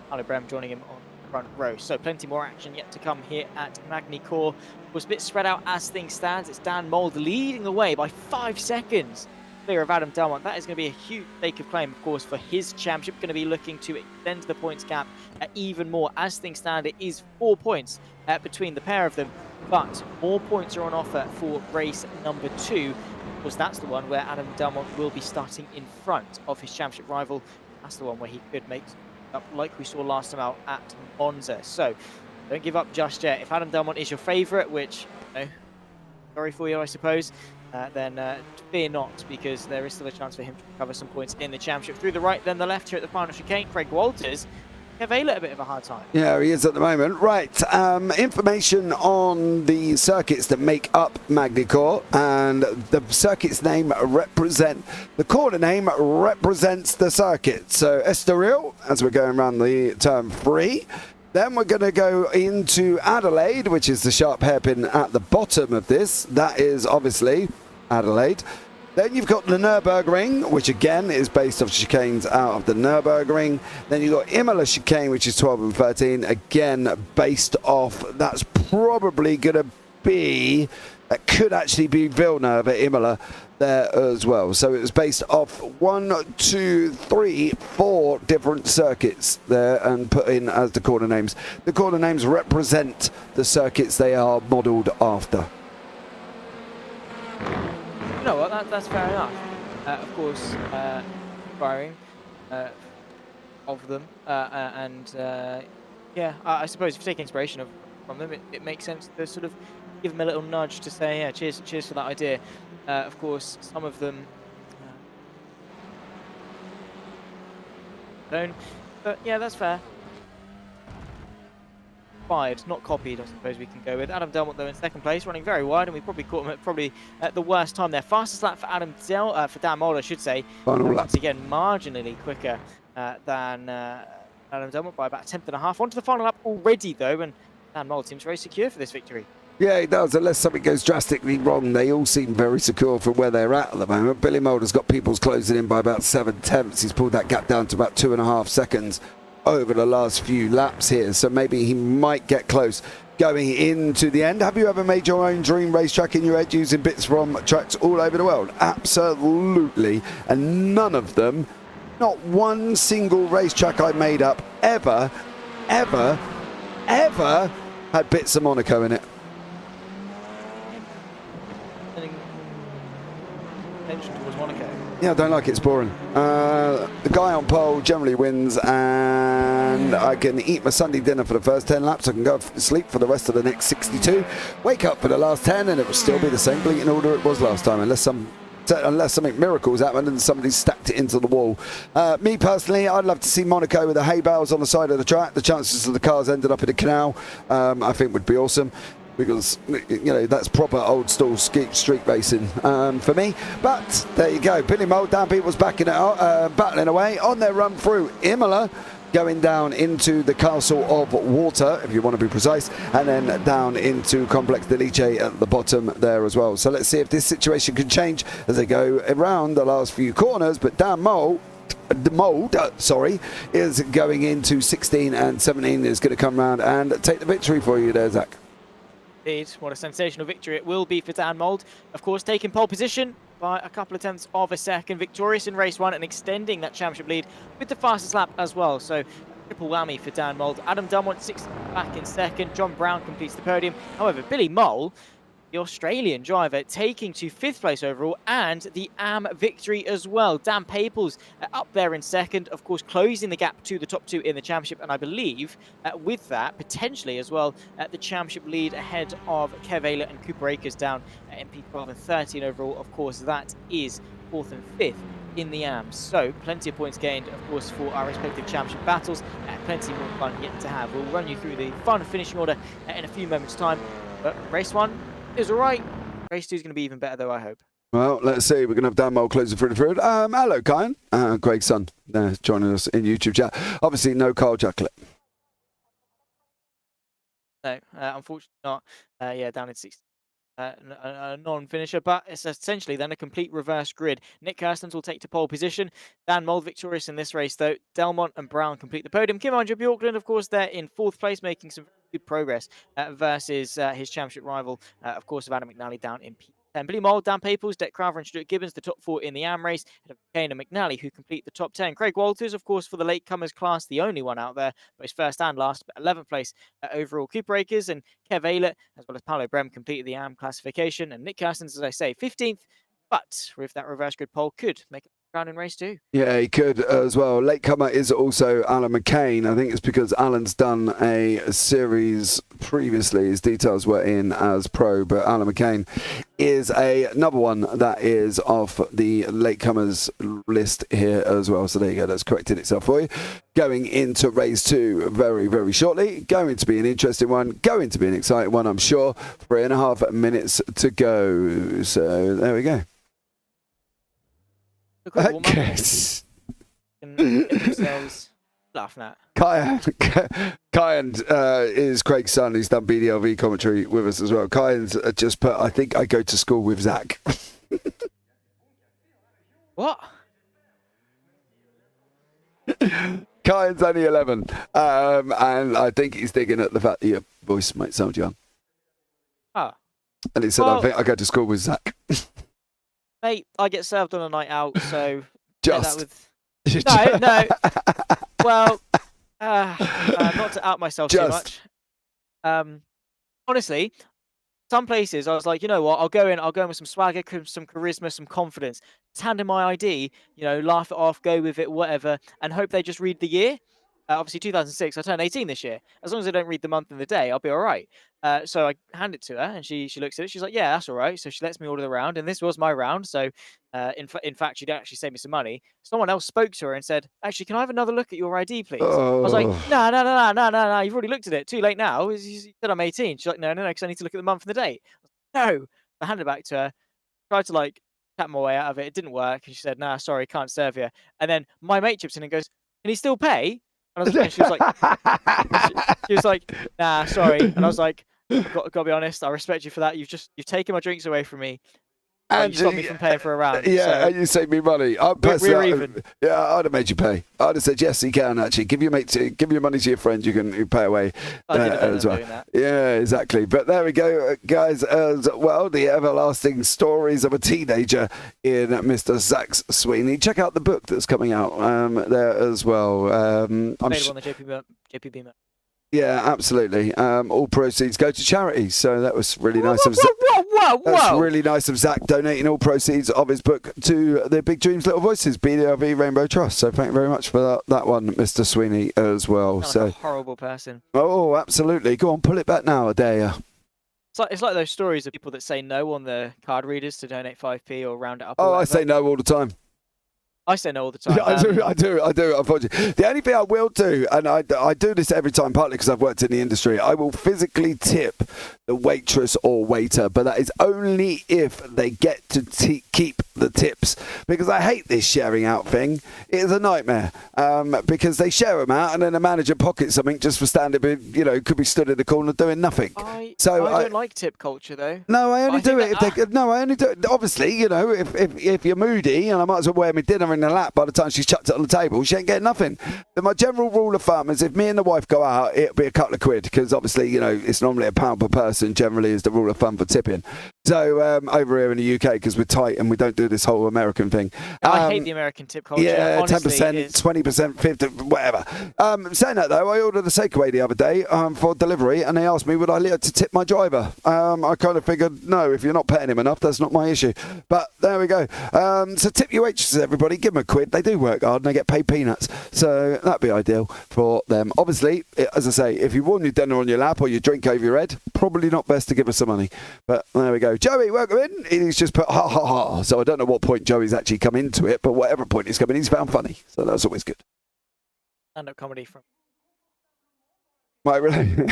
Harlow Brem joining him on the front row. So plenty more action yet to come here at Magny Cours. It was a bit spread out as things stand. It's Dan Mould leading the way by 5 seconds. Clear of Adam Delmont. That is going to be a huge stake of claim, of course, for his championship. Going to be looking to extend the points gap even more. As things stand, it is 4 points between the pair of them, but more points are on offer for race number 2. Of course, that's the one where Adam Delmont will be starting in front of his championship rival. That's the one where he could make up like we saw last time out at Monza. So don't give up just yet. If Adam Delmont is your favourite, which, you know, sorry for you, I suppose, then fear not, because there is still a chance for him to recover some points in the championship. Through the right, then the left here at the final chicane, Craig Walters. Avila a bit of a hard time. Yeah, he is at the moment. Right, information on the circuits that make up Magny Cours, and the circuit's name the corner name represents the circuit. So Estoril, as we're going around the turn 3. Then we're going to go into Adelaide, which is the sharp hairpin at the bottom of this. That is obviously Adelaide. Then you've got the Nurburgring, which again is based off chicanes out of the Nurburgring. Then you've got Imola chicane, which is 12 and 13. Again, based off, that's probably going to be, that could actually be Villeneuve at Imola there as well. So it was based off 1, 2, 3, 4 different circuits there and put in as the corner names. The corner names represent the circuits they are modelled after. You know what, that's fair enough. Of course, inspiring of them. Yeah, I suppose if you take inspiration of from them, it makes sense to sort of give them a little nudge to say, yeah, cheers for that idea. Of course, some of them don't, but yeah, that's fair. Inspired, not copied, I suppose we can go with. Adam Delmont, though, in second place, running very wide, and we probably caught him at the worst time there. Fastest lap for for Dan Moll, I should say. Final lap. Once again, marginally quicker than Adam Delmont by about a tenth and a half. Onto the final lap already, though, and Dan Moll seems very secure for this victory. Yeah, he does, unless something goes drastically wrong. They all seem very secure from where they're at the moment. Billy Mulder's got people's closing in by about 7/10. He's pulled that gap down to about 2.5 seconds over the last few laps here, so maybe he might get close going into the end. Have you ever made your own dream racetrack in your head using bits from tracks all over the world? Absolutely. And none of them, not one single racetrack I made up ever had bits of Monaco in it. Attention towards Monaco. Yeah, I don't like it. It's boring. The guy on pole generally wins, and I can eat my Sunday dinner for the first 10 laps. I can go sleep for the rest of the next 62, wake up for the last 10, and it will still be the same bleating order it was last time, unless something miracles happened and somebody stacked it into the wall. Me personally, I'd love to see Monaco with the hay bales on the side of the track. The chances of the cars ended up in a canal, I think, would be awesome. Because, you know, that's proper old school street racing for me. But there you go. Billy Mould, Dan Peoples battling away on their run through Imola, going down into the Castle of Water, if you want to be precise, and then down into Complex de Liche at the bottom there as well. So let's see if this situation can change as they go around the last few corners. But Dan Mould, is going into 16 and 17, is going to come round and take the victory for you there, Zach. Indeed, what a sensational victory it will be for Dan Mould. Of course, taking pole position by a couple of tenths of a second, victorious in race one and extending that championship lead with the fastest lap as well. So triple whammy for Dan Mould. Adam Delmont 6 back in second. John Brown completes the podium. However, Billy Moll, the Australian driver, taking to 5th place overall and the AM victory as well. Dan Paples up there in second, of course, closing the gap to the top two in the championship. And I believe with that, potentially as well, the championship lead ahead of Kev Ayler and Cooper Akers down in P12 and 13 overall. Of course, that is 4th and 5th in the AM. So plenty of points gained, of course, for our respective championship battles. Plenty more fun yet to have. We'll run you through the final finishing order in a few moments' time. But race one is all right. Race 2 is going to be even better, though, I hope. Well, let's see. We're going to have Dan Moll closing through the field. Hello, Kyan. Greg's son joining us in YouTube chat. Obviously, no Carl Jacklett. No, unfortunately not. Yeah, down in 16. A non-finisher, but it's essentially then a complete reverse grid. Nick Kirstens will take to pole position. Dan Mould victorious in this race, though. Delmont and Brown complete the podium. Kim Andrew Bjorklund, of course, they're in 4th place, making some good progress versus his championship rival, of course, of Adam McNally down in P10. Billy Mould, Dan Paples, Deck Crowther and Stuart Gibbons, the top 4 in the AM race. Chicane and McNally, who complete the top 10. Craig Walters, of course, for the latecomers class, the only one out there, but his first and last, but 11th place overall. Cooper Akers and Kev Ayler, as well as Paolo Brem, completed the AM classification. And Nick Kirstens, as I say, 15th, but with that reverse grid pole, could make it round in race 2. Yeah, he could as well. Latecomer is also Alan McCain. I think it's because Alan's done a series previously. His details were in as pro, but Alan McCain is another one that is off the latecomers list here as well. So there you go. That's corrected itself for you. Going into race 2 very, very shortly. Going to be an interesting one. Going to be an exciting one, I'm sure. 3.5 minutes to go. So there we go. Okay. Laughing at. Kyan is Craig's son. He's done BDLV commentary with us as well. Kyan's just put, I think I go to school with Zach. What? Kyan's only 11. And I think he's digging at the fact that your voice might sound young. Ah. And he said, well, I think I go to school with Zach. Mate, I get served on a night out, so... Just. No. Well, not to out myself too much. Honestly, some places I was like, you know what, I'll go in with some swagger, some charisma, some confidence. Just hand in my ID, you know, laugh it off, go with it, whatever, and hope they just read the year. obviously 2006, I turned 18 this year. As long as I don't read the month and the day, I'll be all right. So I hand it to her, and she looks at it. She's like, yeah, that's all right. So she lets me order the round, and this was my round. So in fact, she did actually save me some money. Someone else spoke to her and said, actually, can I have another look at your ID, please? I was like, no, you've already looked at it. Too late now. You said I'm 18. She's like, no, because I need to look at the month and the date. No. I handed it back to her, tried to like tap my way out of it. It didn't work. And she said, nah, sorry, can't serve you. And then my mate chips in and goes, can he still pay? And she was like, she was like, nah, sorry. And I was like, got to be honest, I respect you for that. You've taken my drinks away from me. And you stopped me from paying for a round. Yeah, so and you saved me money. we're even. Yeah, I'd have made you pay. I'd have said, yes, you can actually. Give your money to your friend. You pay away as well. Yeah, exactly. But there we go, guys. As well, the everlasting stories of a teenager in Mr. Zach Sweeney. Check out the book that's coming out there as well. Available on the JPB. Yeah, absolutely. All proceeds go to charity. So that was really nice of Zach. That's really nice of Zach donating all proceeds of his book to the Big Dreams Little Voices BDRV Rainbow Trust. So thank you very much for that one, Mr. Sweeney, as well. So like a horrible person. Oh, absolutely. Go on, pull it back now, I dare you. It's like those stories of people that say no on the card readers to donate 5p or round it up. Oh, I say no all the time. I say no all the time. I do. Unfortunately, the only thing I will do, and I do this every time, partly because I've worked in the industry, I will physically tip the waitress or waiter, but that is only if they get to keep the tips, because I hate this sharing out thing. It is a nightmare because they share them out, and then the manager pockets something just for standing, could be stood in the corner doing nothing. I don't like tip culture though. No, I only do it obviously, if you're moody, and I might as well wear my dinner in the lap by the time she's chucked it on the table, she ain't getting nothing. But my general rule of thumb is if me and the wife go out, it'll be a couple of quid, because obviously, it's normally £1 per person generally is the rule of thumb for tipping. So over here in the UK, because we're tight and we don't do this whole American thing. I hate the American tip culture. Yeah, honestly, 10%, 20%, 50%, whatever. Saying that though, I ordered a takeaway the other day for delivery, and they asked me would I like to tip my driver. I kind of figured, no, if you're not paying him enough, that's not my issue. But there we go. So tip your waitresses, everybody. Give them a quid. They do work hard and they get paid peanuts. So that'd be ideal for them. Obviously, as I say, if you warm your dinner on your lap or your drink over your head, probably not best to give us some money. But there we go. Joey, welcome in. He's just put ha ha ha. So I don't know what point Joey's actually come into it, but whatever point he's come in, he's found funny. So that's always good. Stand-up comedy from. Right, really.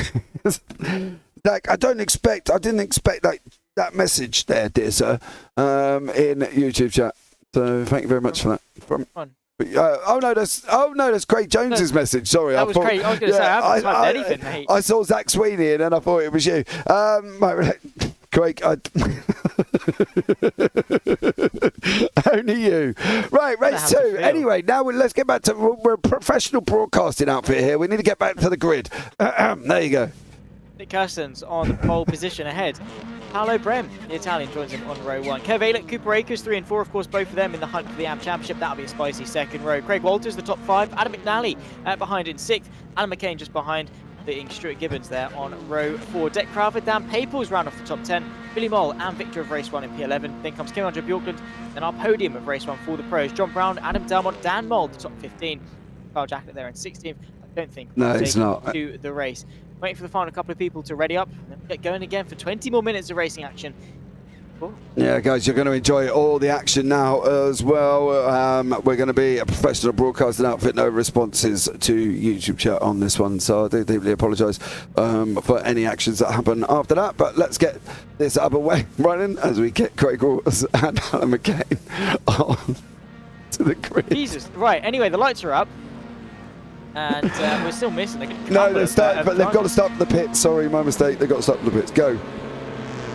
Zach, I didn't expect that message there, dear sir, in YouTube chat. So thank you very much for that. That's Craig Jones's message. Sorry, that was Craig. I was going to say I haven't typed anything, mate. I saw Zach Sweeney and then I thought it was you. Craig, only you. Right, race 2. Anyway, now let's get back to. We're a professional broadcasting outfit here. We need to get back to the grid. There you go. Nick Kirsten's on the pole position ahead. Paolo Brem, the Italian, joins him on row 1. Kev Aylett, Cooper Akers, 3 and 4, of course, both of them in the hunt for the AM Championship. That'll be a spicy second row. Craig Walters, the top 5. Adam McNally behind in 6th. Alan McCain just behind, beating Stuart Gibbons there on row 4. Deck Crawford, Dan Paples round off the top 10. Billy Moll and victor of race 1 in P11. Then comes Kim Andre Bjorklund. Then our podium of race 1 for the pros. John Brown, Adam Delmont, Dan Moll, the top 15. Kyle Jackett there in 16th. I don't think no, it's not. To the race. Waiting for the final couple of people to ready up and then get going again for 20 more minutes of racing action. Cool. Yeah, guys, you're going to enjoy all the action now as well. We're going to be a professional broadcasting outfit, no responses to YouTube chat on this one, so I do deeply apologise for any actions that happen after that. But let's get this up and way running as we get Craig Walters and Alan McCain on to the grid. Jesus, right, anyway, the lights are up. And we're still missing. No, but they've got to start the pits. Sorry, my mistake. They've got to start the pits. Go.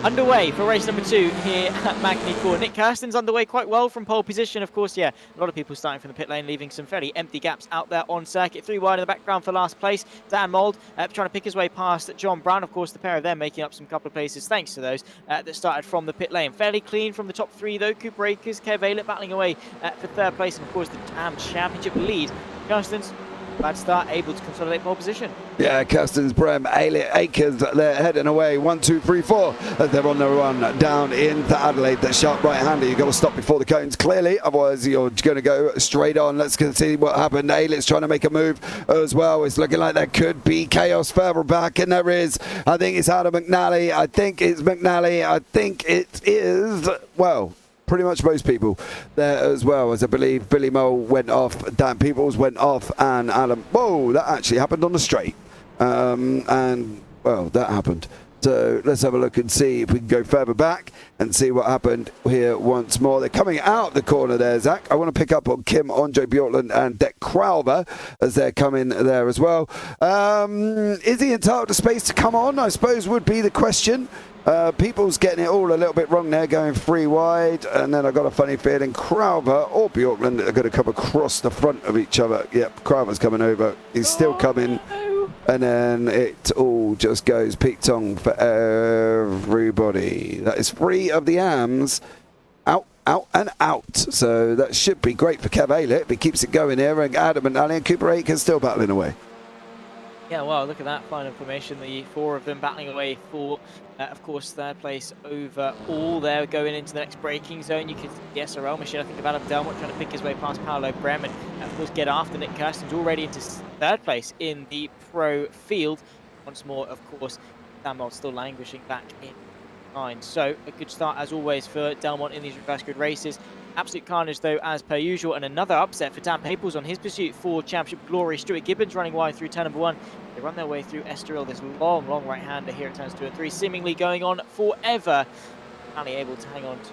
Underway for race number 2 here at Magny Cours. Nick Kirsten's underway quite well from pole position. Of course, yeah, a lot of people starting from the pit lane, leaving some fairly empty gaps out there on circuit. 3 wide in the background for last place. Dan Mould trying to pick his way past John Brown. Of course, the pair of them making up some couple of places thanks to those that started from the pit lane. Fairly clean from the top 3 though. Cooper Akers, Kev Aylett battling away for 3rd place. And of course, the AM Championship lead. Kirsten's bad start, able to consolidate pole position. Yeah, Kirsten's Brem, Ailey Akers, they're heading away. 1, 2, 3, 4. As they're on their run down into Adelaide. That sharp right-hander, you've got to stop before the cones clearly, otherwise you're going to go straight on. Let's see what happened. Ailey's trying to make a move as well. It's looking like there could be chaos further back, and there is. I think it's Adam McNally. I think it's McNally. I think it is, well, pretty much most people there as well, as I believe Billy Mole went off, Dan Peoples went off, and Adam, whoa, that actually happened on the straight. And, well, that happened. So let's have a look and see if we can go further back and see what happened here once more. They're coming out the corner there, Zach. I want to pick up on Kim, Andre Bjorkland and Dek Crowther as they're coming there as well. Is he entitled to space to come on, I suppose would be the question. People's getting it all a little bit wrong there, going 3 wide, and then I've got a funny feeling Crowther or Bjorkland are going to come across the front of each other. Yep, Crowther's coming over. He's still coming. And then it all just goes peak tong for everybody. That is 3 of the AMs out, out and out. So that should be great for Kev Aylett if he keeps it going here. And Adam and Ali and Cooper Aiken still battling away. Yeah, well, look at that final formation. The 4 of them battling away for, of course, third place overall. They're going into the next braking zone. You can see the SRL machine, I think, of Adam Delmont trying to pick his way past Paolo Bremen. And, of course, get after Nick Kirsten's already into third place in the pro field. Once more, of course, Delmont still languishing back in 9. So, a good start, as always, for Delmont in these reverse grid races. Absolute carnage, though, as per usual, and another upset for Dan Paples on his pursuit for championship glory. Stuart Gibbons running wide through turn number 1. They run their way through Estoril, this long, long right-hander here at turns 2 and 3, seemingly going on forever. Finally able to hang on to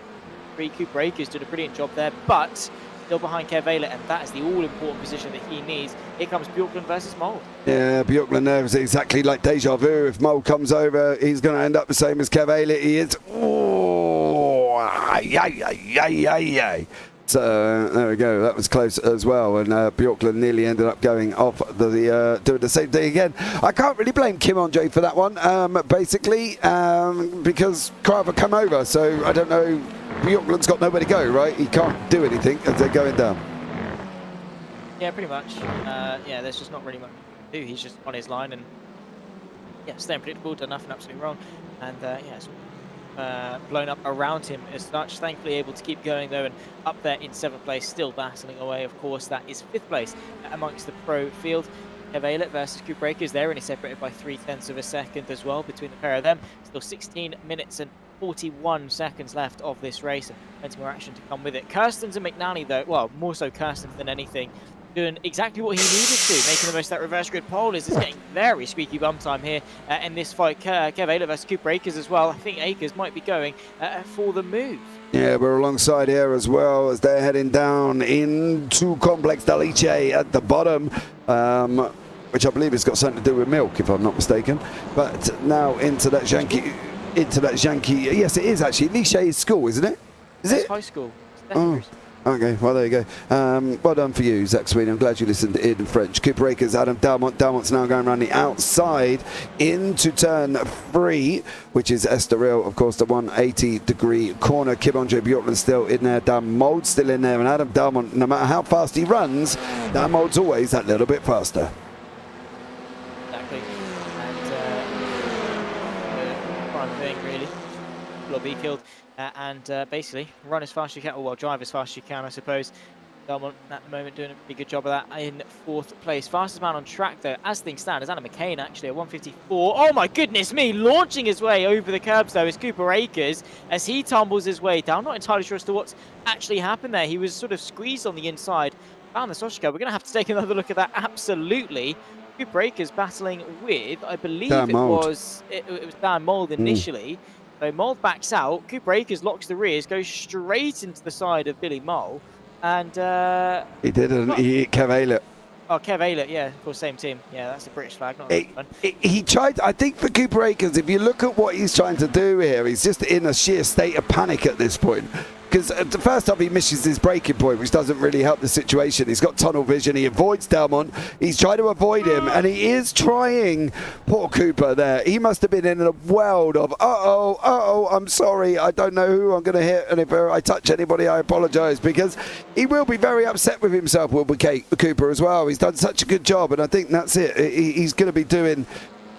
3. Cooper Akers did a brilliant job there, but still behind Kev Aylett, and that is the all-important position that he needs. Here comes Bjorkland versus Mold. Yeah, Bjorkland there is exactly like deja vu. If Mold comes over, he's going to end up the same as Kev Aylett. He is. Oh, ay. So there we go. That was close as well, and Bjorkland nearly ended up going off the doing the same thing again. I can't really blame Kim Andre for that one, basically, because Crowther come over. So I don't know. Bjorkland's got nowhere to go, right? He can't do anything as they're going down. Yeah, pretty much. Yeah, there's just not really much to do. He's just on his line and yeah, staying predictable, done nothing absolutely wrong, and yeah, it's blown up around him as such. Thankfully able to keep going though, and up there in 7th place, still battling away. Of course, that is 5th place amongst the pro field. Kev Aylett versus Cooper Akers there, and he's separated by 0.3 of a second as well between the pair of them. Still 16 minutes and 41 seconds left of this race, and plenty more action to come with it. Kirstens and McNally though, well, more so Kirstens than anything, doing exactly what he needed to, making the most of that reverse grid pole. Is getting very squeaky bum time here in this fight. Kev Aylett versus Cooper Akers as well. I think Akers might be going for the move. Yeah, we're alongside here as well as they're heading down into Complex Dalice at the bottom, which I believe has got something to do with milk, if I'm not mistaken. But now into that Yankee, yes, it is actually. Liché is school, isn't it? Is it? High school. Oh. Okay, well, there you go. Well done for you, Zach Sweeney. I'm glad you listened in French. Cooper Akers, Adam Delmont. Delmont's now going around the outside into turn 3, which is Estoril, of course, the 180-degree corner. Kim Andre Bjorkland still in there. Dan Mold still in there. And Adam Delmont, no matter how fast he runs, Dan Mold's always that little bit faster. Exactly. And prime thing, really. Will be killed. And basically run as fast as you can, or well, drive as fast as you can, I suppose. Delmont at the moment doing a pretty good job of that in 4th place. Fastest man on track though, as things stand, is Adam McCain actually at 154. Oh my goodness me, launching his way over the curbs though is Cooper Akers as he tumbles his way down. Not entirely sure as to what's actually happened there. He was sort of squeezed on the inside, found the sausage curb. We're going to have to take another look at that, absolutely. Cooper Akers battling with, I believe it was Dan Mold initially. So Mold backs out, Cooper Akers locks the rears, goes straight into the side of Billy Mole, and he didn't. He hit Kev Aylett. Oh, Kev Aylett, yeah, of course, same team. Yeah, that's the British flag, not the one. He tried, I think for Cooper Akers, if you look at what he's trying to do here, he's just in a sheer state of panic at this point. because the first up he misses his braking point, which doesn't really help the situation. He's got tunnel vision. He avoids Delmont. He's trying to avoid him, and he is trying. Poor Cooper there. He must have been in a world of I'm sorry. I don't know who I'm going to hit, and if I touch anybody, I apologise, because he will be very upset with himself, will be Cooper as well. He's done such a good job, and I think that's it. He's going to be doing.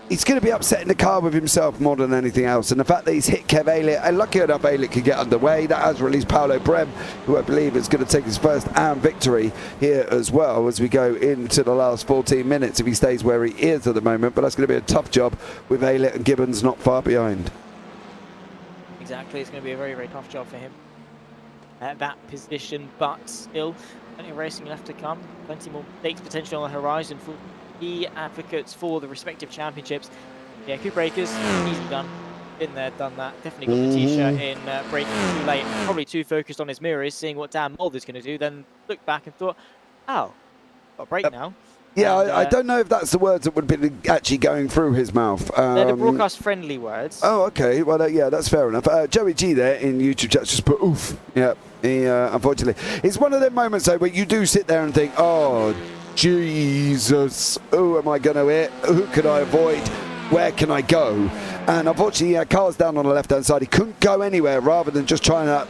He's going to be upsetting the car with himself more than anything else. And the fact that he's hit Kev Aylett, and lucky enough Aylett could get underway, that has released Paolo Brem, who I believe is going to take his first victory here as well as we go into the last 14 minutes if he stays where he is at the moment. But that's going to be a tough job with Aylett and Gibbons not far behind. Exactly, it's going to be a very, very tough job for him at that position, but still plenty of racing left to come, plenty more stakes potential on the horizon for key advocates for the respective championships. Yeah, Cooper Akers, easy done. Been there, done that. Definitely got the t-shirt in braking too late. Probably too focused on his mirrors, seeing what Dan Mulder's going to do. Then looked back and thought, oh, got a break now. Yeah, and, I don't know if that's the words that would be actually going through his mouth. They're the broadcast-friendly words. Oh, okay. Well, yeah, that's fair enough. Joey G there in YouTube chat just put oof. Yeah, he, unfortunately. It's one of them moments, though, where you do sit there and think, oh, Jesus, who am I going to hit? Who can I avoid? Where can I go? And unfortunately, car's down on the left-hand side. He couldn't go anywhere rather than just trying to...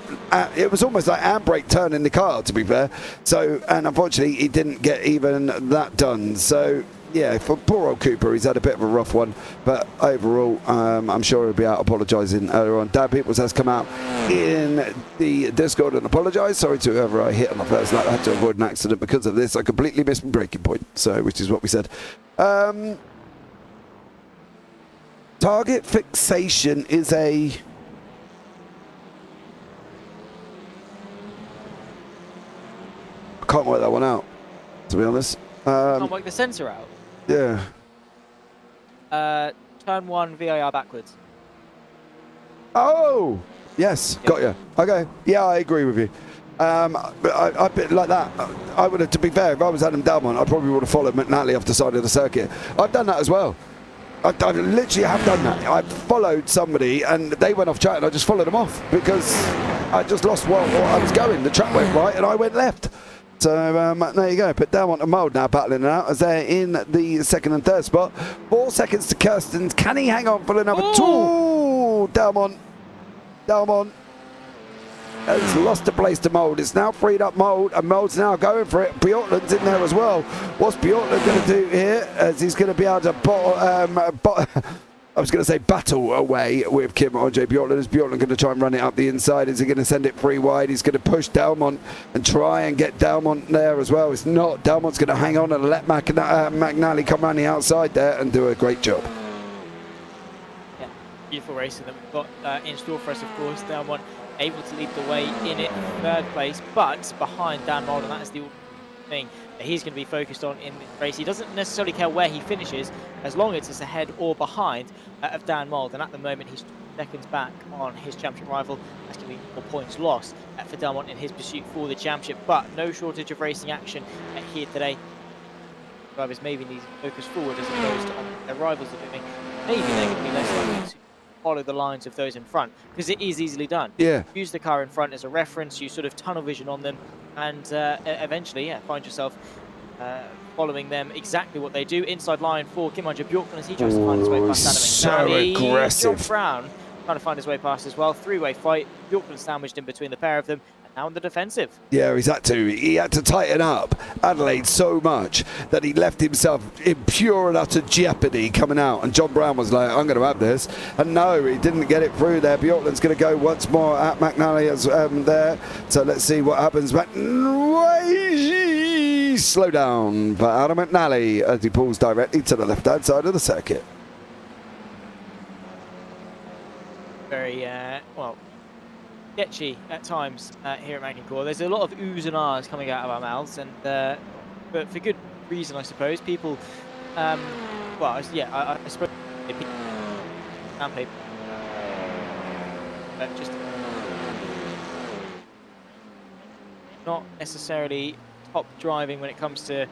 it was almost like handbrake turning the car, to be fair. So, and unfortunately, he didn't get even that done. So, yeah, for poor old Cooper, he's had a bit of a rough one. But overall, I'm sure he'll be out apologising earlier on. Dan Peoples has come out in the Discord and apologised. Sorry to whoever I hit on the first lap. I had to avoid an accident because of this. I completely missed my braking point, so which is what we said. Target fixation is a... I can't work that one out, to be honest. Can't work the sensor out. Yeah. Turn 1 VIR backwards. Oh! Yes, Yep. got you. Okay, yeah, I agree with you. But I've been like that. I would have, to be fair, if I was Adam Dalmont, I probably would have followed McNally off the side of the circuit. I've done that as well. I literally have done that. I followed somebody and they went off track and I just followed them off because I just lost where I was going. The track went right and I went left. So there you go. But Dalmont and Mould now battling it out as they're in the second and third spot. 4 seconds to Kirsten. Can he hang on for another two? Dalmont has lost a place to Mould. It's now freed up Mould, and Mould's now going for it. Bjorklund's in there as well. What's Bjorklund going to do here? As he's going to be able to I was going to say battle away with Kim on J. Bjorklund. Is Bjorklund going to try and run it up the inside? Is he going to send it free wide? He's going to push Dalmont and try and get Dalmont there as well. It's not. Dalmont's going to hang on and let McNally come around the outside there and do a great job. Yeah, beautiful racing that we've got in store for us, of course. Dalmont able to lead the way in it, third place, but behind Dan Mould, and that is the thing that he's going to be focused on in this race. He doesn't necessarily care where he finishes, as long as it's ahead or behind of Dan Mould, and at the moment he's 2 seconds back on his championship rival. That's going to be 4 points lost for Dalmont in his pursuit for the championship, but no shortage of racing action here today. Drivers maybe need to focus forward as opposed to on their rivals are doing. Maybe they're going to be less likely to follow the lines of those in front, because it is easily done. Yeah. Use the car in front as a reference, you sort of tunnel vision on them, and eventually, find yourself following them exactly what they do. Inside line for Kim Bjorklund as he tries to find his way past Adam McNally. So aggressive. John Brown trying to find his way past as well. 3-way fight. Bjorklund sandwiched in between the pair of them. Now on the defensive. Yeah, he's had to. He had to tighten up Adelaide so much that he left himself in pure and utter jeopardy coming out. And John Brown was like, I'm going to have this. And no, he didn't get it through there. Bjorklund's going to go once more at McNally as there. So let's see what happens. Slow down for Adam McNally as he pulls directly to the left-hand side of the circuit. Very, well, sketchy at times here at Magny Cours. There's a lot of oohs and ahs coming out of our mouths, and but for good reason, I suppose. People, well, yeah, I suppose people can play, just not necessarily top driving when it comes to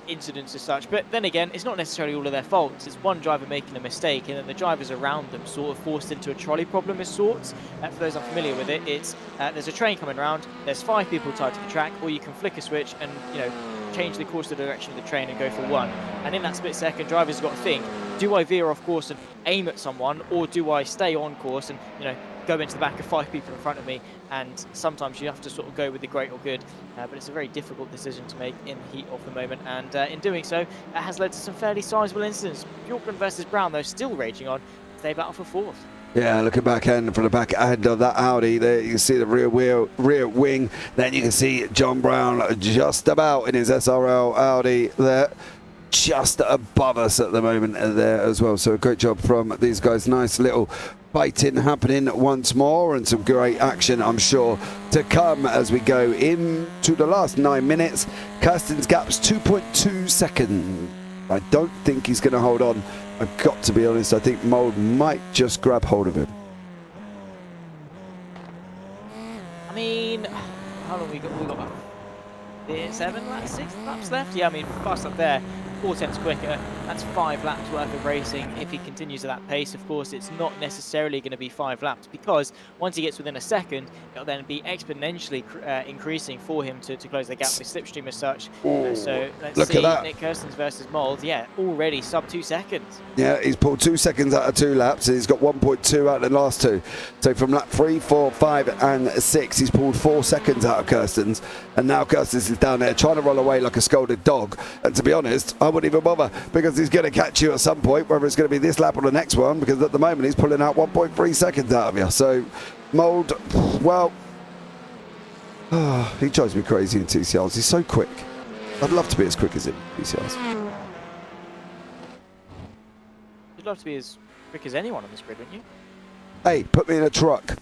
incidents as such. But then again, it's not necessarily all of their faults. It's one driver making a mistake, and then the drivers around them sort of forced into a trolley problem of sorts. For those unfamiliar with it, it's there's a train coming around, there's 5 people tied to the track, or you can flick a switch and, you know, change the course of the direction of the train and go for one. And in that split second, drivers have got to think, do I veer off course and aim at someone, or do I stay on course and, you know, go into the back of 5 people in front of me? And sometimes you have to sort of go with the great or good, but it's a very difficult decision to make in the heat of the moment, and in doing so, it has led to some fairly sizable incidents. Bjorklund versus Brown, though, still raging on. They battle for 4th. Yeah, looking back end from the back end of that Audi, there you can see the rear wing. Then you can see John Brown just about in his SRL Audi there, just above us at the moment there as well. So a great job from these guys. Nice little fighting happening once more, and some great action, I'm sure, to come as we go into the last 9 minutes. Kirsten's gap's 2.2 seconds. I don't think he's going to hold on. I've got to be honest, I think Mold might just grab hold of him. I mean, how long we got? We got about 7 laps, 6 laps left. Yeah, I mean, fast up there. 4 tenths quicker. That's 5 laps worth of racing. If he continues at that pace, of course, it's not necessarily going to be 5 laps, because once he gets within a second, it'll then be exponentially increasing for him to close the gap with slipstream as such. So let's see Nick Kirstens versus Mold. Yeah, already sub 2 seconds. Yeah, he's pulled 2 seconds out of 2 laps, and he's got 1.2 out of the last 2. So from lap 3, 4, 5, and 6, he's pulled 4 seconds out of Kirstens, and now Kirstens is down there trying to roll away like a scolded dog. And to be honest, I wouldn't even bother, because he's going to catch you at some point, whether it's going to be this lap or the next one, because at the moment he's pulling out 1.3 seconds out of you. So Mold, well, he drives me crazy in TCRs. He's so quick. I'd love to be as quick as him in TCRs. You'd love to be as quick as anyone on this grid, wouldn't you? Hey, put me in a truck.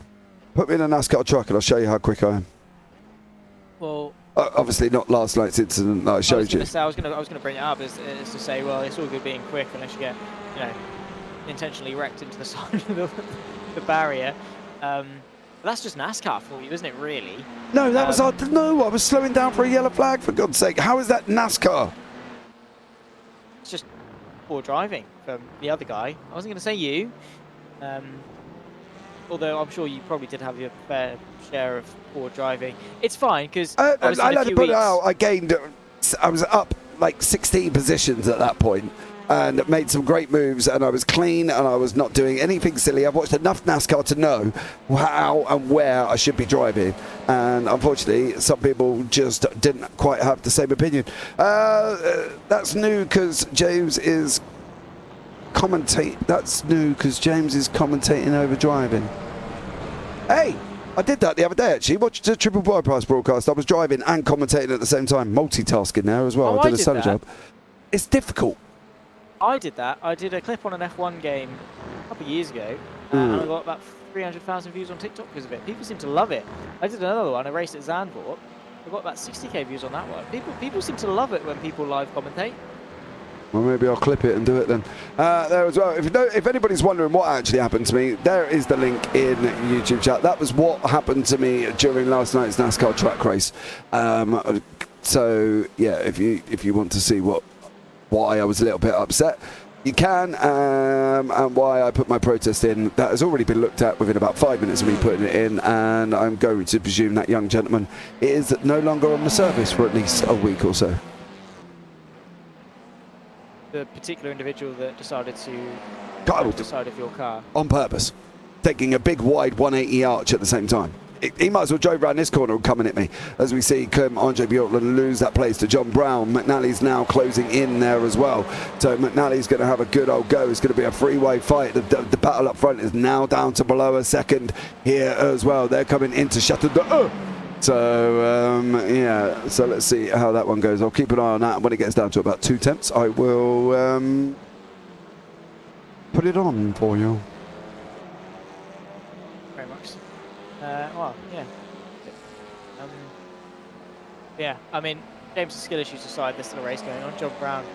Put me in a NASCAR truck and I'll show you how quick I am. Well, obviously not last night's incident that I showed you. I was gonna bring it up as to say, well, it's all good being quick unless you get, you know, intentionally wrecked into the side of the barrier. But that's just NASCAR for you, isn't it? Really? No, that was no. I was slowing down for a yellow flag. For God's sake, how is that NASCAR? It's just poor driving from the other guy. I wasn't going to say you, although I'm sure you probably did have your fair share of poor driving. It's fine, because I let it put it out. I was up like 16 positions at that point, and made some great moves, and I was clean, and I was not doing anything silly. I've watched enough NASCAR to know how and where I should be driving, and unfortunately some people just didn't quite have the same opinion. That's new because James is commentating over driving. Hey, I did that the other day actually. Watched the Triple Bypass broadcast. I was driving and commentating at the same time, multitasking there as well. I did a stunning job. It's difficult. I did that. I did a clip on an F1 game a couple of years ago, and I got about 300,000 views on TikTok because of it. People seem to love it. I did another one, a race at Zandvoort. I got about 60k views on that one. People seem to love it when people live commentate. Well, maybe I'll clip it and do it then. There as well. If anybody's wondering what actually happened to me, there is the link in YouTube chat. That was what happened to me during last night's NASCAR track race. So yeah, if you want to see why I was a little bit upset, you can, and why I put my protest in. That has already been looked at within about 5 minutes of me putting it in, and I'm going to presume that young gentleman is no longer on the service for at least a week or so. The particular individual that decided to decide of your car on purpose, taking a big wide 180 arch at the same time. He might as well drive around this corner and coming at me, as we see Andre Bjorklund lose that place to John Brown. McNally's now closing in there as well, so McNally's going to have a good old go. It's going to be a three-way fight. The battle up front is now down to below a second here as well. They're coming into Chateau de So yeah, so let's see how that one goes. I'll keep an eye on that. When it gets down to about 2 tenths, I will put it on for you. Very much. Well, yeah. Yeah, I mean, James' skill issues aside, there's still a race going on. John Brown,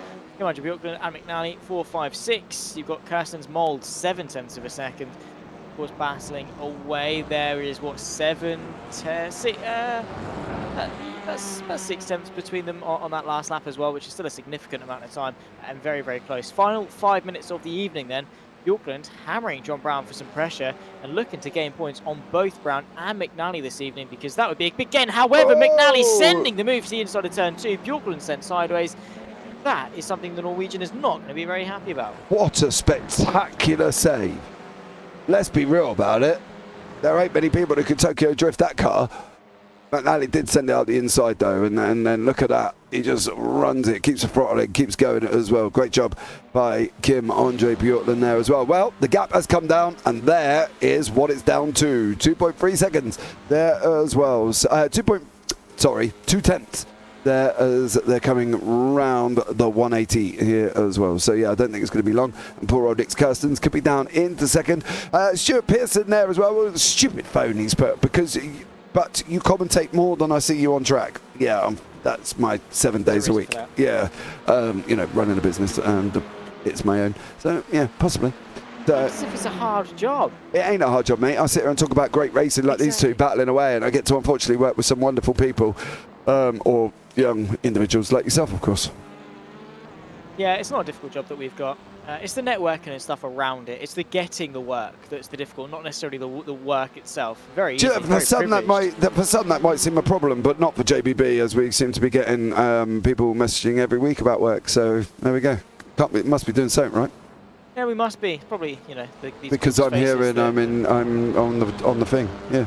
Andre Bjorklund and McNally, 4, 5, 6. You've got Kirsten's Mold, 7 tenths of a second. Of course, battling away. There is, what, 7, 10, 6, That's about 6/10 between them on that last lap as well, which is still a significant amount of time and very, very close. Final 5 minutes of the evening then. Bjorklund hammering John Brown for some pressure and looking to gain points on both Brown and McNally this evening, because that would be a big gain. However, McNally sending the move to the inside of turn 2. Bjorklund sent sideways. That is something the Norwegian is not going to be very happy about. What a spectacular save. Let's be real about it. There ain't many people who could Tokyo drift that car. McNally did send it out the inside though, and then look at that. He just runs it, keeps the throttle in, keeps going as well. Great job by Kim Andre Bjorklund there as well. Well, the gap has come down, and there is what it's down to. 2.3 seconds there as well. 2 tenths there as they're coming round the 180 here as well. So yeah, I don't think it's going to be long. And poor old Nick Kirstens could be down into second. Stuart Pearson there as well. Well, the stupid phone he's put, because... But you commentate more than I see you on track. Yeah, that's my 7 days a week. Yeah, you know, running a business, and it's my own. So yeah, possibly. As if it's a hard job. It ain't a hard job, mate. I sit here and talk about great racing like these two battling away, and I get to unfortunately work with some wonderful people, or young individuals like yourself, of course. Yeah, it's not a difficult job that we've got. It's the networking and stuff around it. It's the getting the work that's the difficult, not necessarily the work itself. Very easy. For some that might seem a problem, but not for JPB, as we seem to be getting people messaging every week about work. So there we go. It must be doing something, right? Yeah, we must be. Probably, you know, because I'm here and I'm on the thing. Yeah.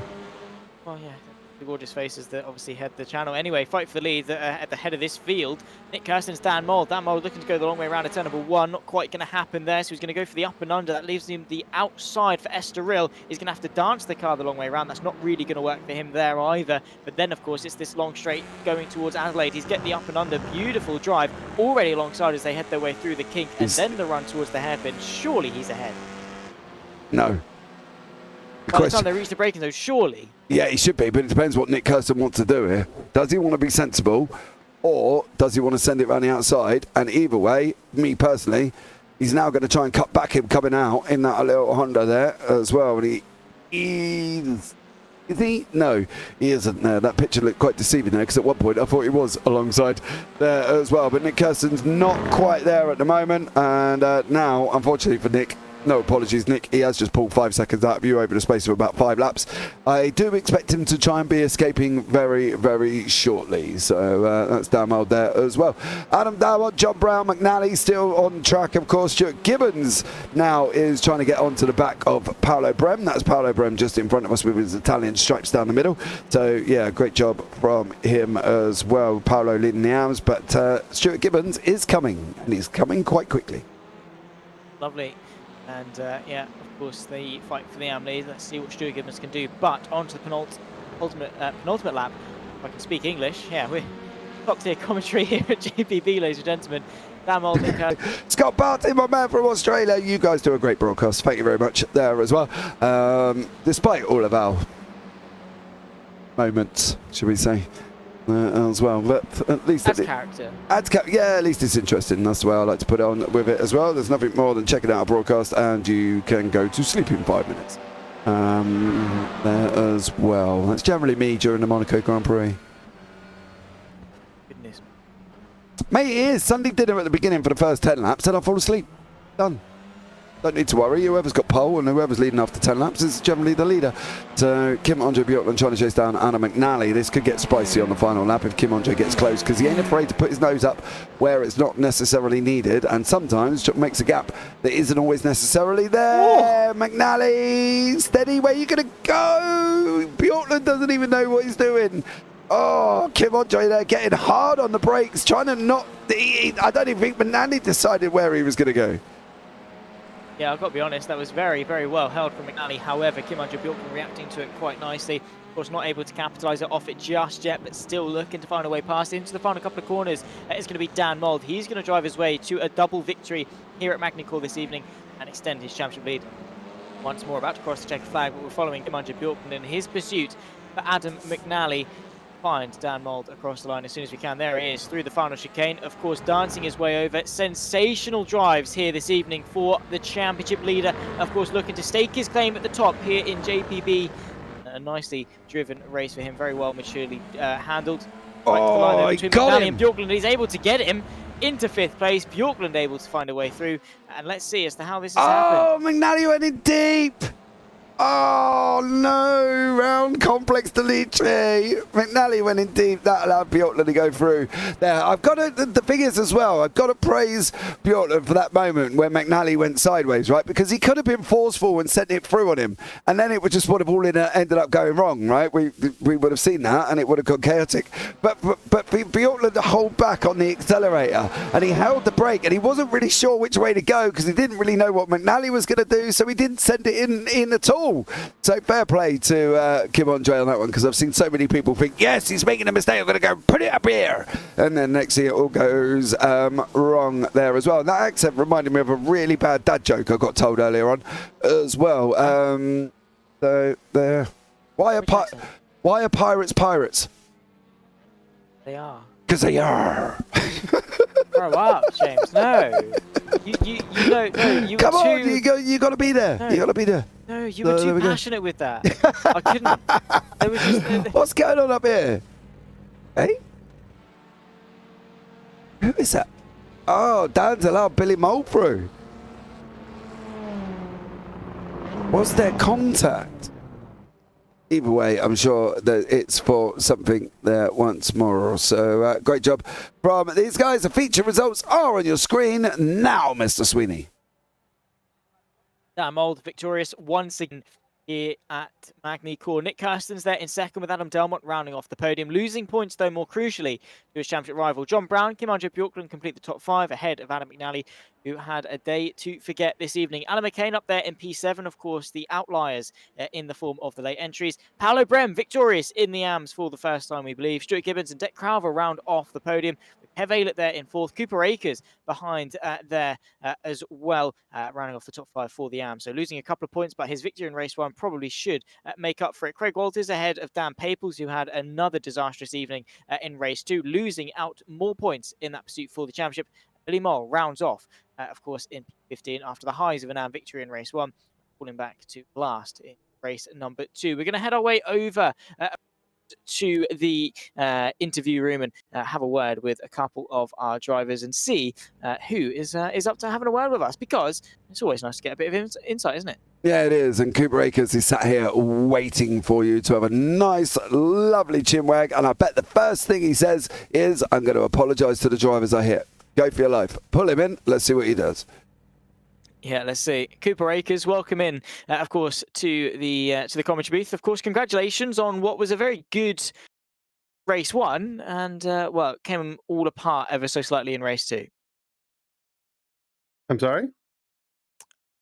Well, yeah. The gorgeous faces that obviously head the channel. Anyway, fight for the lead at the head of this field. Nick Kirstens, Dan Mold. Dan Mold looking to go the long way around at turn number 1. Not quite going to happen there, so he's going to go for the up and under. That leaves him the outside for Estoril. He's going to have to dance the car the long way around. That's not really going to work for him there either. But then, of course, it's this long straight going towards Adelaide. He's getting the up and under. Beautiful drive already alongside as they head their way through the kink, and then the run towards the hairpin. Surely he's ahead. No. By the time they reach the braking zone, surely. Yeah, he should be, but it depends what Nick Kirsten wants to do here. Does he want to be sensible, or does he want to send it around the outside? And either way, me personally, he's now going to try and cut back him coming out in that little Honda there as well. And is he? No, he isn't there. That picture looked quite deceiving there, because at one point I thought he was alongside there as well. But Nick Kirsten's not quite there at the moment, and now, unfortunately for Nick, no apologies, Nick. He has just pulled 5 seconds out of you over the space of about 5 laps. I do expect him to try and be escaping very, very shortly. So that's Darmald there as well. Adam Darmald, John Brown, McNally still on track, of course. Stuart Gibbons now is trying to get onto the back of Paolo Brem. That's Paolo Brem just in front of us with his Italian stripes down the middle. So yeah, great job from him as well. Paolo leading the arms, but Stuart Gibbons is coming, and he's coming quite quickly. Lovely. And yeah, of course, the fight for the AM lead. Let's see what Stuart Gibbons can do. But on to the penultimate lap. If I can speak English. Yeah, we're top-tier commentary here at JPB, ladies and gentlemen. Dan Mold, Scott Barty, my man from Australia. You guys do a great broadcast. Thank you very much there as well. Despite all of our moments, should we say, as well, but at least adds character. Yeah, at least it's interesting. That's the way I like to put it on with it as well. There's nothing more than checking out a broadcast, and you can go to sleep in 5 minutes there as well. That's generally me during the Monaco Grand Prix. Goodness, mate, it is Sunday dinner at the beginning for the first 10 laps, and I fall asleep. Done. Don't need to worry. Whoever's got pole and whoever's leading after 10 laps is generally the leader. So Kim Andre Bjorklund trying to chase down Anna McNally. This could get spicy on the final lap if Kim Andre gets close, because he ain't afraid to put his nose up where it's not necessarily needed, and sometimes makes a gap that isn't always necessarily there. McNally, steady. Where you going to go? Bjorklund doesn't even know what he's doing. Oh, Kim Andre there getting hard on the brakes, trying to not... I don't even think McNally decided where he was going to go. Yeah, I've got to be honest, that was very, very well held from McNally. However, Kim Andre Bjorklund reacting to it quite nicely. Of course, not able to capitalise it off it just yet, but still looking to find a way past into the final couple of corners. It's going to be Dan Mold. He's going to drive his way to a double victory here at Magny Cours this evening and extend his championship lead. Once more, about to cross the checker flag, but we're following Kim Andre Bjorklund in his pursuit for Adam McNally. Find Dan Mold across the line as soon as we can. There he is through the final chicane, of course, dancing his way over. Sensational drives here this evening for the championship leader, of course, looking to stake his claim at the top here in JPB. A nicely driven race for him, very well maturely handled. right to the line Oh, there he between got McNally him. and Bjorkland. He's able to get him into 5th place. Bjorkland able to find a way through. And let's see as to how this has happened. Oh, McNally went in deep. Oh, no. Round complex delete. McNally went in deep. That allowed Bjorkland to go through there. I've got to, the thing is as well, I've got to praise Bjorkland for that moment where McNally went sideways, right? Because he could have been forceful and sent it through on him. And then it would just would have all ended up going wrong, right? We would have seen that and it would have gone chaotic. But Bjorkland hold back on the accelerator and he held the brake and he wasn't really sure which way to go because he didn't really know what McNally was going to do. So he didn't send it in at all. So fair play to Kim Andre on that one because I've seen so many people think, yes, he's making a mistake, I'm going to go put it up here. And then next thing it all goes wrong there as well. And that accent reminded me of a really bad dad joke I got told earlier on as well. So there. Why are pirates pirates? They are. Because they are. Grow up, James. No. You don't. No, you Come were on, too... you got to be there. No. You got to be there. No, you were too passionate with that. I couldn't. There was just... What's going on up here? Hey? Who is that? Oh, Dan's allowed Billy Mole through. What's their contact? Either way, I'm sure that it's for something there once more. So great job from these guys. The feature results are on your screen now, Mr. Sweeney. Dan Mould victorious once again here at Magny Cours. Nick Kirsten's there in second with Adam Delmont rounding off the podium. Losing points, though, more crucially, to his championship rival. John Brown, Kim Andre Bjorkland complete the top 5 ahead of Adam McNally, who had a day to forget this evening. Alan McCain up there in P7, of course, the outliers in the form of the late entries. Paolo Brem victorious in the AMS for the first time, we believe. Stuart Gibbons and Deck Crowver round off the podium. Kev Aylett there in 4th. Cooper Akers behind there as well, rounding off the top 5 for the AM. So losing a couple of points, but his victory in race 1 probably should make up for it. Craig Walters ahead of Dan Paples, who had another disastrous evening in race 2, losing out more points in that pursuit for the championship. Billy Mole rounds off, of course, in P15 after the highs of an AM victory in race 1, falling back to last in race number 2. We're going to head our way over to the interview room and have a word with a couple of our drivers and see who is up to having a word with us, because it's always nice to get a bit of insight, isn't it? Yeah, it is. And Cooper Akers is sat here waiting for you to have a nice, lovely chinwag. And I bet the first thing he says is, I'm going to apologise to the drivers I hit. Go for your life. Pull him in. Let's see what he does. Yeah, let's see. Cooper Akers, welcome in, of course, to the commentary booth. Of course, congratulations on what was a very good race 1, and well, it came all apart ever so slightly in race 2. I'm sorry?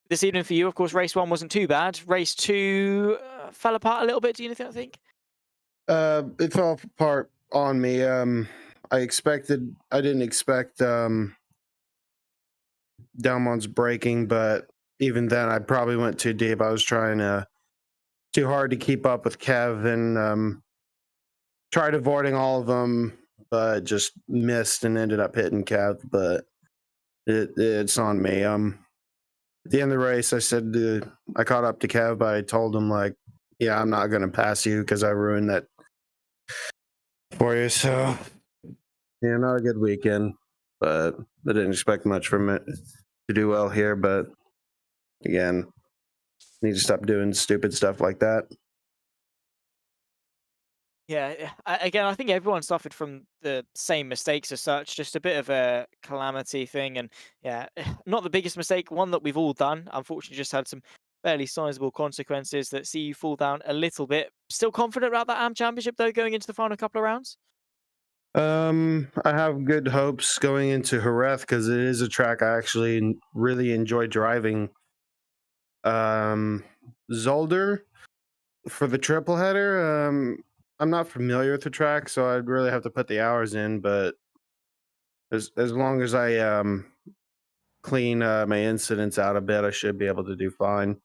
This evening for you, of course, race 1 wasn't too bad. Race 2 fell apart a little bit. Do you think? It fell apart on me. I didn't expect Delmont's braking, but even then I probably went too deep. I was trying too hard to keep up with Kev and tried avoiding all of them, but just missed and ended up hitting Kev. But it's on me. At the end of the race, I said I caught up to Kev, but I told him, like, yeah, I'm not going to pass you because I ruined that for you. So, yeah, not a good weekend, but I didn't expect much from it to do well here. But again, need to stop doing stupid stuff like that. Yeah, again, I think everyone suffered from the same mistakes as such, just a bit of a calamity thing. And yeah, not the biggest mistake, one that we've all done. Unfortunately, just had some fairly sizable consequences that see you fall down a little bit. Still confident about that AM Championship, though, going into the final couple of rounds? I have good hopes going into Jerez because it is a track I actually really enjoy driving. Zolder for the triple header. I'm not familiar with the track, so I'd really have to put the hours in. But as long as I clean my incidents out a bit, I should be able to do fine.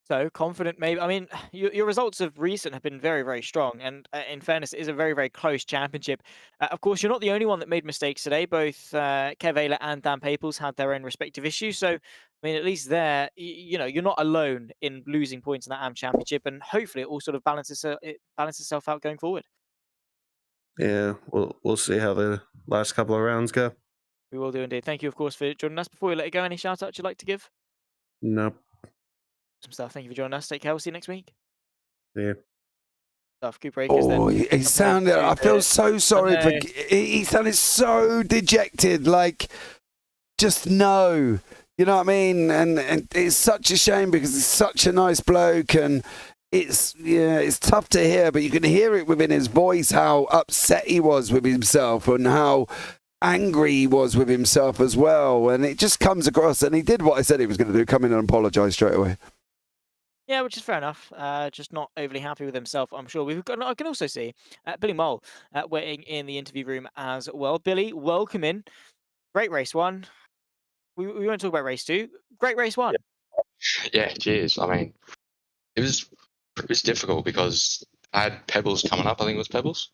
So confident, maybe. I mean, your results of recent have been very, very strong. And in fairness, it is a very, very close championship. Of course, you're not the only one that made mistakes today. Both Kev Ayler and Dan Paples had their own respective issues. So, I mean, at least there, you know, you're not alone in losing points in that AM Championship. And hopefully it all sort of it balances itself out going forward. Yeah, we'll see how the last couple of rounds go. We will do indeed. Thank you, of course, for joining us. Before we let it go, any shout outs you'd like to give? Nope. Some stuff. Thank you for joining us. Take care. We'll see you next week. Yeah. Stuff. Good breakers then. Oh, he sounded. I feel so sorry for. He sounded so dejected. Like, just no. You know what I mean? And it's such a shame because he's such a nice bloke, and it's tough to hear, but you can hear it within his voice how upset he was with himself and how angry he was with himself as well. And it just comes across. And he did what I said he was going to do: come in and apologise straight away. Yeah, which is fair enough. Just not overly happy with himself, I'm sure. I can also see Billy Mole waiting in the interview room as well. Billy, welcome in. Great race one. We won't talk about race two. Great race one. Yeah, cheers. I mean, it was difficult because I had Pebbles coming up. I think it was Pebbles,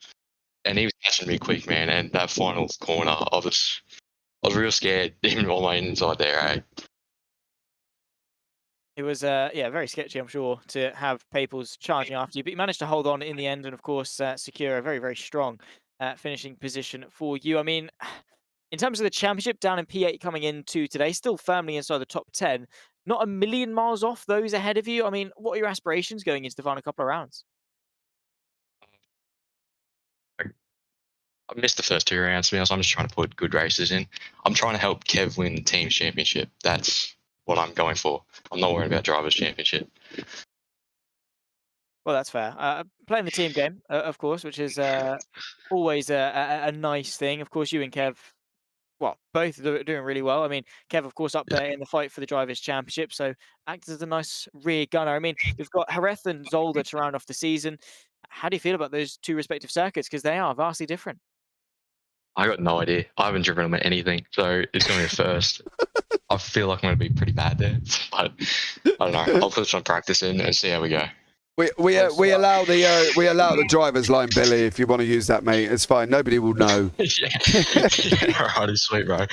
and he was catching me quick, man. And that final corner, I was real scared, even on my inside there. Eh? It was very sketchy, I'm sure, to have Paples charging after you, but you managed to hold on in the end and, of course, secure a very, very strong finishing position for you. I mean, in terms of the championship, down in P8 coming into today, still firmly inside the top 10, not a million miles off those ahead of you. I mean, what are your aspirations going into the final couple of rounds? I missed the first 2 rounds, to be honest. I'm just trying to put good races in. I'm trying to help Kev win the team championship. That's what I'm going for. I'm not worried about drivers' championship. Well, that's fair. Playing the team game, of course, which is always a nice thing. Of course, you and Kev, well, both are doing really well. I mean, Kev, of course, up there in the fight for the Drivers' Championship, so acts as a nice rear gunner. I mean, we've got Jerez and Zolder to round off the season. How do you feel about those 2 respective circuits? Because they are vastly different. I got no idea. I haven't driven them at anything, so it's going to be a first. I feel like I'm going to be pretty bad there, but I don't know. I'll put some practice in and see how we go. We allow the driver's line, Billy. If you want to use that, mate, it's fine. Nobody will know. yeah, alright, sweet, bro.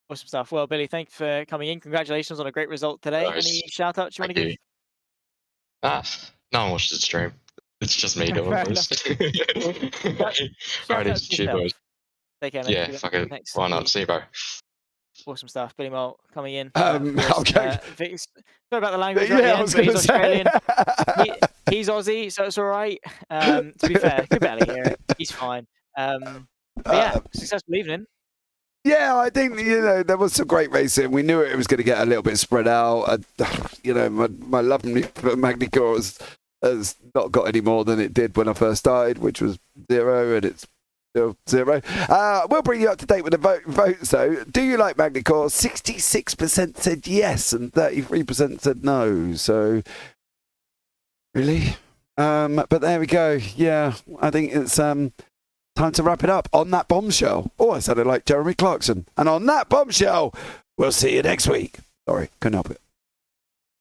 Awesome stuff. Well, Billy, thanks for coming in. Congratulations on a great result today. Nice. Any shout outs you want to give? No one watches the stream. It's just me doing this. Alright, cheers, boys. Take care, mate. Yeah, fuck it. Why not? See you, bro. Awesome stuff. Billy Mole coming in. Okay. Sorry about the language. Yeah, right I was but going he's to say. Australian. He's Aussie, so it's all right. To be fair, good belly here. He's fine. But yeah, successful evening. Yeah, I think, there was some great racing. We knew it was going to get a little bit spread out. My love for Magny Cours has not got any more than it did when I first started, which was 0, and it's still 0. We'll bring you up to date with the votes, though. Do you like Magny Cours? 66% said yes, and 33% said no. So, really? But there we go. Yeah, I think it's time to wrap it up on that bombshell. Oh, I sounded like Jeremy Clarkson. And on that bombshell, we'll see you next week. Sorry, couldn't help it.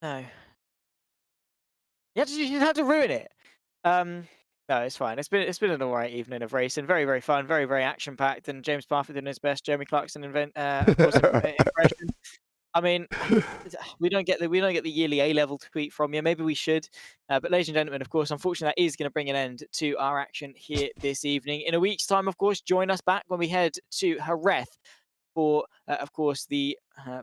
No. You had to ruin it. No, it's fine. It's been an all right evening of racing. Very, very fun. Very, very action packed. And James Parfitt doing his best. Jeremy Clarkson of course, impression. I mean, we don't get the yearly A-level tweet from you. Maybe we should. But ladies and gentlemen, of course, unfortunately, that is going to bring an end to our action here this evening. In a week's time, of course, join us back when we head to Jerez for, of course, the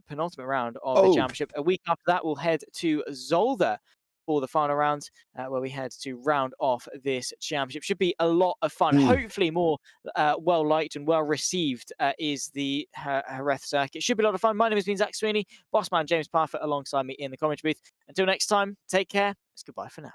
penultimate round of the championship. A week after that, we'll head to Zolder for the final round, where we head to round off this championship. Should be a lot of fun. Hopefully more well liked and well received is the Jerez circuit. Should be a lot of fun. My name has been Zach Sweeney, boss man James Parfitt alongside me in the commentary booth. Until next time, take care. It's goodbye for now.